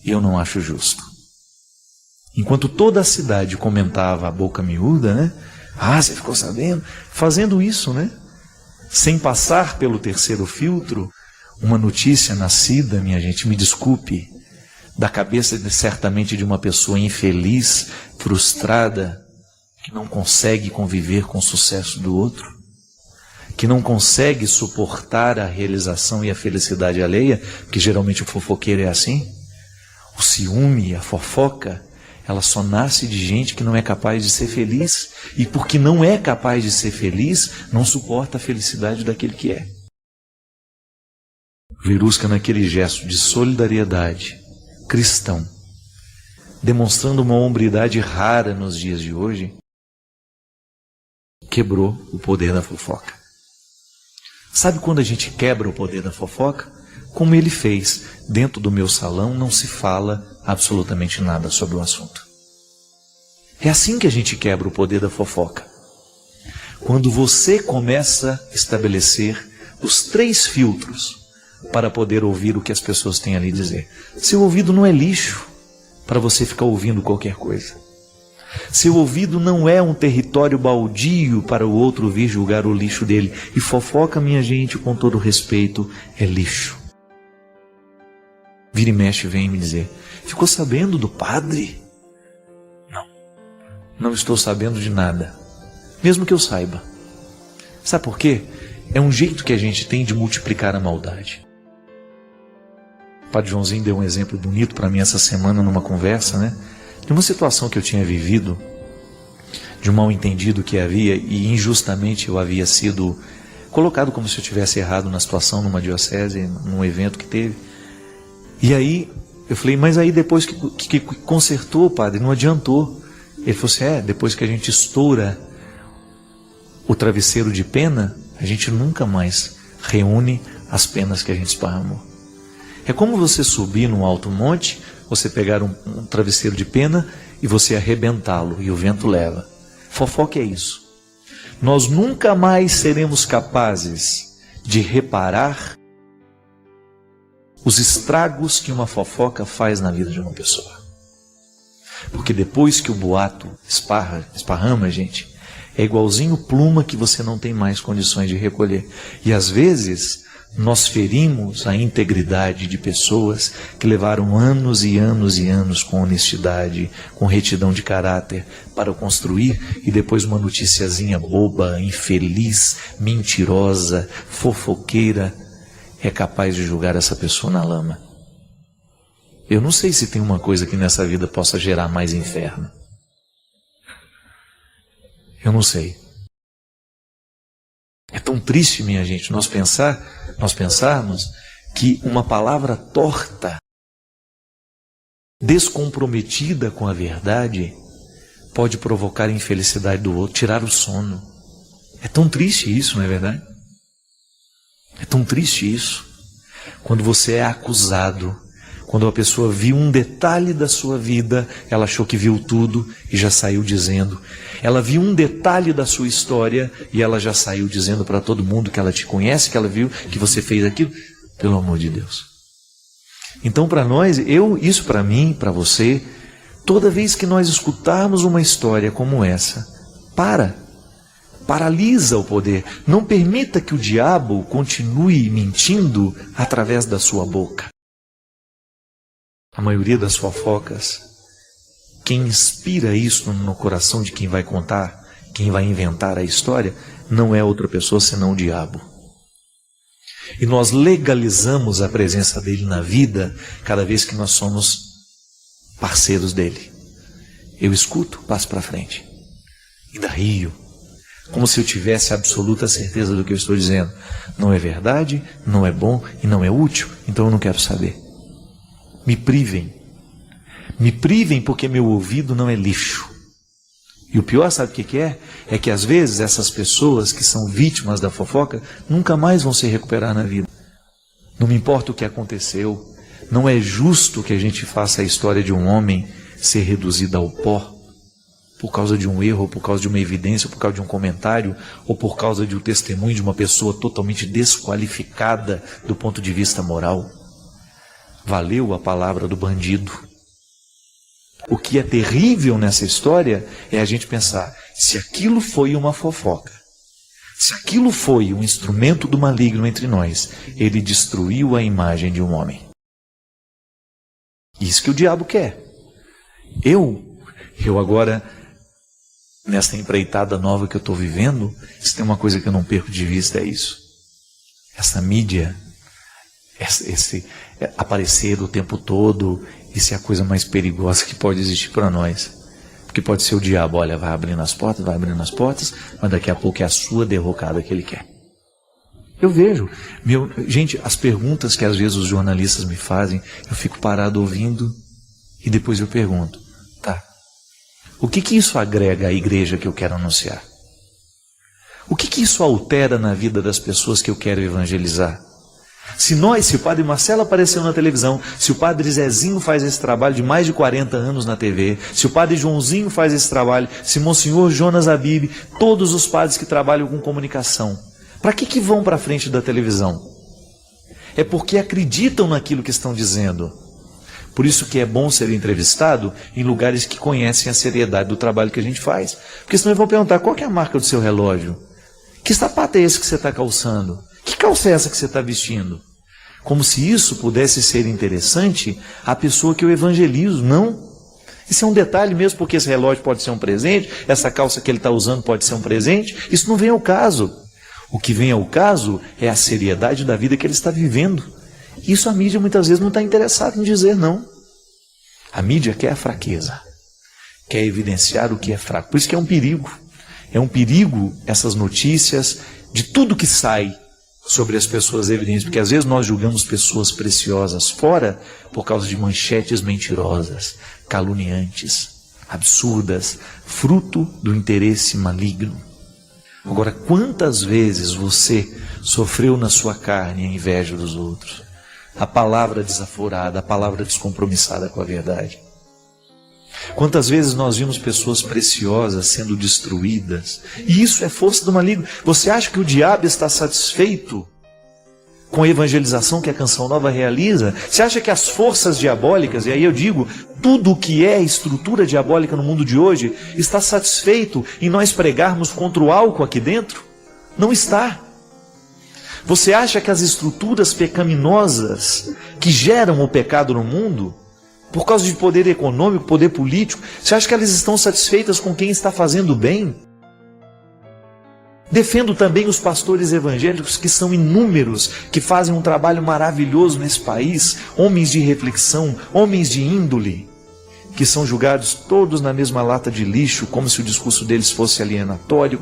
E eu não acho justo. Enquanto toda a cidade comentava a boca miúda, né? Ah, você ficou sabendo? Fazendo isso, né? Sem passar pelo terceiro filtro, uma notícia nascida, minha gente, me desculpe, da cabeça certamente de uma pessoa infeliz, frustrada, que não consegue conviver com o sucesso do outro, que não consegue suportar a realização e a felicidade alheia, porque geralmente o fofoqueiro é assim. O ciúme, a fofoca, ela só nasce de gente que não é capaz de ser feliz. E porque não é capaz de ser feliz, não suporta a felicidade daquele que é. Verusca, naquele gesto de solidariedade cristão, demonstrando uma hombridade rara nos dias de hoje, quebrou o poder da fofoca. Sabe quando a gente quebra o poder da fofoca? Como ele fez. Dentro do meu salão não se fala absolutamente nada sobre o assunto. É assim que a gente quebra o poder da fofoca. Quando você começa a estabelecer os 3 filtros para poder ouvir o que as pessoas têm ali a dizer. Seu ouvido não é lixo para você ficar ouvindo qualquer coisa. Seu ouvido não é um território baldio para o outro vir julgar o lixo dele. E fofoca, minha gente, com todo respeito, é lixo. Vira e mexe vem me dizer, ficou sabendo do padre? Não estou sabendo de nada, mesmo que eu saiba. Sabe por quê? É um jeito que a gente tem de multiplicar a maldade. O Padre Joãozinho deu um exemplo bonito para mim essa semana numa conversa, né? De uma situação que eu tinha vivido, de um mal entendido que havia e injustamente eu havia sido colocado como se eu tivesse errado na situação numa diocese, num evento que teve. E aí eu falei, mas aí depois que consertou, padre, não adiantou. Ele falou assim, depois que a gente estoura o travesseiro de pena, a gente nunca mais reúne as penas que a gente esparramou. É como você subir num alto monte, você pegar um travesseiro de pena e você arrebentá-lo e o vento leva. Fofoca é isso. Nós nunca mais seremos capazes de reparar os estragos que uma fofoca faz na vida de uma pessoa. Porque depois que o boato esparrama, gente, é igualzinho pluma que você não tem mais condições de recolher. E às vezes nós ferimos a integridade de pessoas que levaram anos e anos e anos com honestidade, com retidão de caráter para construir, e depois uma noticiazinha boba, infeliz, mentirosa, fofoqueira é capaz de julgar essa pessoa na lama. Eu não sei se tem uma coisa que nessa vida possa gerar mais inferno. Eu não sei. É tão triste, minha gente, nós pensarmos que uma palavra torta, descomprometida com a verdade, pode provocar a infelicidade do outro, tirar o sono. É tão triste isso, não é verdade? É tão triste isso. Quando você é acusado, Quando a pessoa viu um detalhe da sua vida, ela achou que viu tudo e já saiu dizendo. Ela viu um detalhe da sua história e ela já saiu dizendo para todo mundo que ela te conhece, que ela viu que você fez aquilo. Pelo amor de Deus. Então, para nós, isso para mim, para você, toda vez que nós escutarmos uma história como essa, paralisa o poder. Não permita que o diabo continue mentindo através da sua boca. A maioria das fofocas, quem inspira isso no coração de quem vai contar, quem vai inventar a história, não é outra pessoa senão o diabo. E nós legalizamos a presença dele na vida cada vez que nós somos parceiros dele. Eu escuto, passo para frente. Ainda rio, como se eu tivesse absoluta certeza do que eu estou dizendo. Não é verdade, não é bom e não é útil, então eu não quero saber. Me privem porque meu ouvido não é lixo. E o pior, sabe o que é? É que às vezes essas pessoas que são vítimas da fofoca nunca mais vão se recuperar na vida. Não me importa o que aconteceu, não é justo que a gente faça a história de um homem ser reduzida ao pó por causa de um erro, ou por causa de uma evidência, ou por causa de um comentário, ou por causa de um testemunho de uma pessoa totalmente desqualificada do ponto de vista moral. Valeu a palavra do bandido. O que é terrível nessa história é a gente pensar, se aquilo foi uma fofoca, se aquilo foi um instrumento do maligno entre nós, ele destruiu a imagem de um homem. Isso que o diabo quer. Eu agora, nessa empreitada nova que eu estou vivendo, se tem uma coisa que eu não perco de vista é isso. Essa mídia, esse aparecer o tempo todo, isso é a coisa mais perigosa que pode existir para nós. Porque pode ser o diabo, olha, vai abrindo as portas, mas daqui a pouco é a sua derrocada que ele quer. Eu vejo. Gente, as perguntas que às vezes os jornalistas me fazem, eu fico parado ouvindo e depois eu pergunto, tá, o que isso agrega à igreja que eu quero anunciar? O que isso altera na vida das pessoas que eu quero evangelizar? Se o padre Marcelo apareceu na televisão, se o padre Zezinho faz esse trabalho de mais de 40 anos na TV, se o padre Joãozinho faz esse trabalho, se Monsenhor Jonas Abib, todos os padres que trabalham com comunicação, para que vão para a frente da televisão? É porque acreditam naquilo que estão dizendo. Por isso que é bom ser entrevistado em lugares que conhecem a seriedade do trabalho que a gente faz. Porque senão eles vão perguntar, qual que é a marca do seu relógio? Que sapato é esse que você está calçando? Que calça é essa que você está vestindo? Como se isso pudesse ser interessante à pessoa que eu evangelizo. Não. Isso é um detalhe mesmo, porque esse relógio pode ser um presente, essa calça que ele está usando pode ser um presente. Isso não vem ao caso. O que vem ao caso é a seriedade da vida que ele está vivendo. Isso a mídia muitas vezes não está interessada em dizer, não. A mídia quer a fraqueza, quer evidenciar o que é fraco. Por isso que é um perigo. É um perigo essas notícias de tudo que sai sobre as pessoas evidentes, porque às vezes nós julgamos pessoas preciosas fora por causa de manchetes mentirosas, caluniantes, absurdas, fruto do interesse maligno. Agora, quantas vezes você sofreu na sua carne a inveja dos outros? A palavra desaforada, a palavra descompromissada com a verdade. Quantas vezes nós vimos pessoas preciosas sendo destruídas? E isso é força do maligno. Você acha que o diabo está satisfeito com a evangelização que a Canção Nova realiza? Você acha que as forças diabólicas, e aí eu digo, tudo o que é estrutura diabólica no mundo de hoje, está satisfeito em nós pregarmos contra o álcool aqui dentro? Não está. Você acha que as estruturas pecaminosas que geram o pecado no mundo, por causa de poder econômico, poder político, você acha que elas estão satisfeitas com quem está fazendo bem? Defendo também os pastores evangélicos, que são inúmeros, que fazem um trabalho maravilhoso nesse país, homens de reflexão, homens de índole, que são julgados todos na mesma lata de lixo, como se o discurso deles fosse alienatório,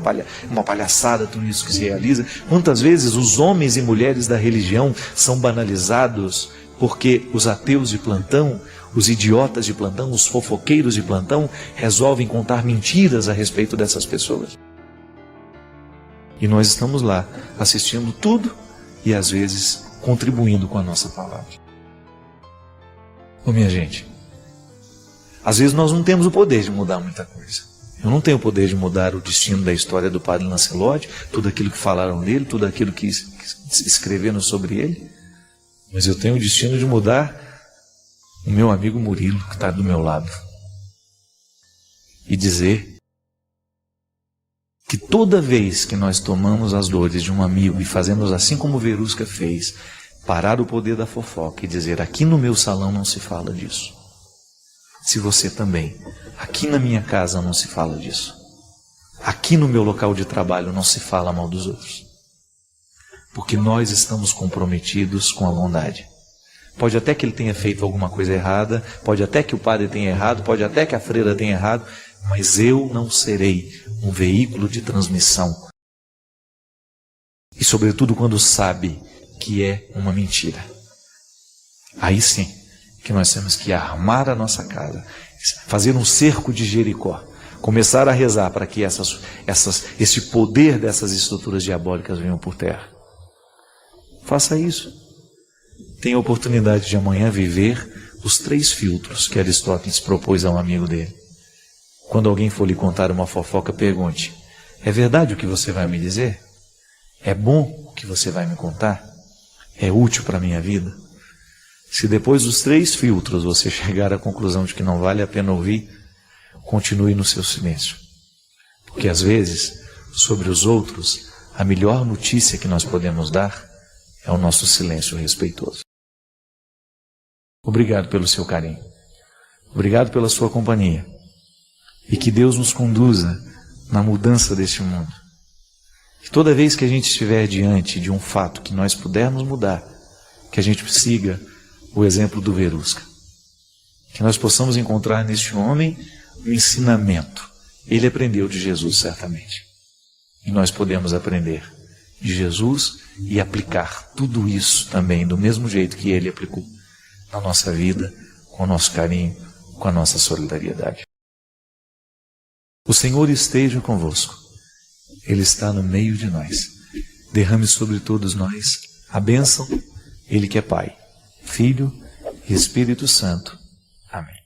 uma palhaçada tudo isso que se realiza. Quantas vezes os homens e mulheres da religião são banalizados porque os ateus de plantão, os idiotas de plantão, os fofoqueiros de plantão resolvem contar mentiras a respeito dessas pessoas. E nós estamos lá assistindo tudo e às vezes contribuindo com a nossa palavra. Ô minha gente, às vezes nós não temos o poder de mudar muita coisa. Eu não tenho o poder de mudar o destino da história do padre Lancelotti, tudo aquilo que falaram dele, tudo aquilo que escreveram sobre ele. Mas eu tenho o destino de mudar o meu amigo Murilo, que está do meu lado. E dizer que toda vez que nós tomamos as dores de um amigo e fazemos assim como Verusca fez, parar o poder da fofoca e dizer: aqui no meu salão não se fala disso. Se você também, aqui na minha casa não se fala disso. Aqui no meu local de trabalho não se fala mal dos outros. Porque nós estamos comprometidos com a bondade. Pode até que ele tenha feito alguma coisa errada, pode até que o padre tenha errado, pode até que a freira tenha errado, mas eu não serei um veículo de transmissão. E sobretudo quando sabe que é uma mentira. Aí sim que nós temos que armar a nossa casa, fazer um cerco de Jericó, começar a rezar para que esse poder dessas estruturas diabólicas venham por terra. Faça isso. Tenha a oportunidade de amanhã viver os 3 filtros que Aristóteles propôs a um amigo dele. Quando alguém for lhe contar uma fofoca, pergunte: é verdade o que você vai me dizer? É bom o que você vai me contar? É útil para a minha vida? Se depois dos 3 filtros você chegar à conclusão de que não vale a pena ouvir, continue no seu silêncio. Porque às vezes, sobre os outros, a melhor notícia que nós podemos dar é o nosso silêncio respeitoso. Obrigado pelo seu carinho. Obrigado pela sua companhia. E que Deus nos conduza na mudança deste mundo. Que toda vez que a gente estiver diante de um fato que nós pudermos mudar, que a gente siga o exemplo do Verusca. Que nós possamos encontrar neste homem um ensinamento. Ele aprendeu de Jesus, certamente. E nós podemos aprender de Jesus e aplicar tudo isso também do mesmo jeito que ele aplicou na nossa vida, com o nosso carinho, com a nossa solidariedade. O Senhor esteja convosco. Ele está no meio de nós. Derrame sobre todos nós a bênção, Ele que é Pai, Filho e Espírito Santo. Amém.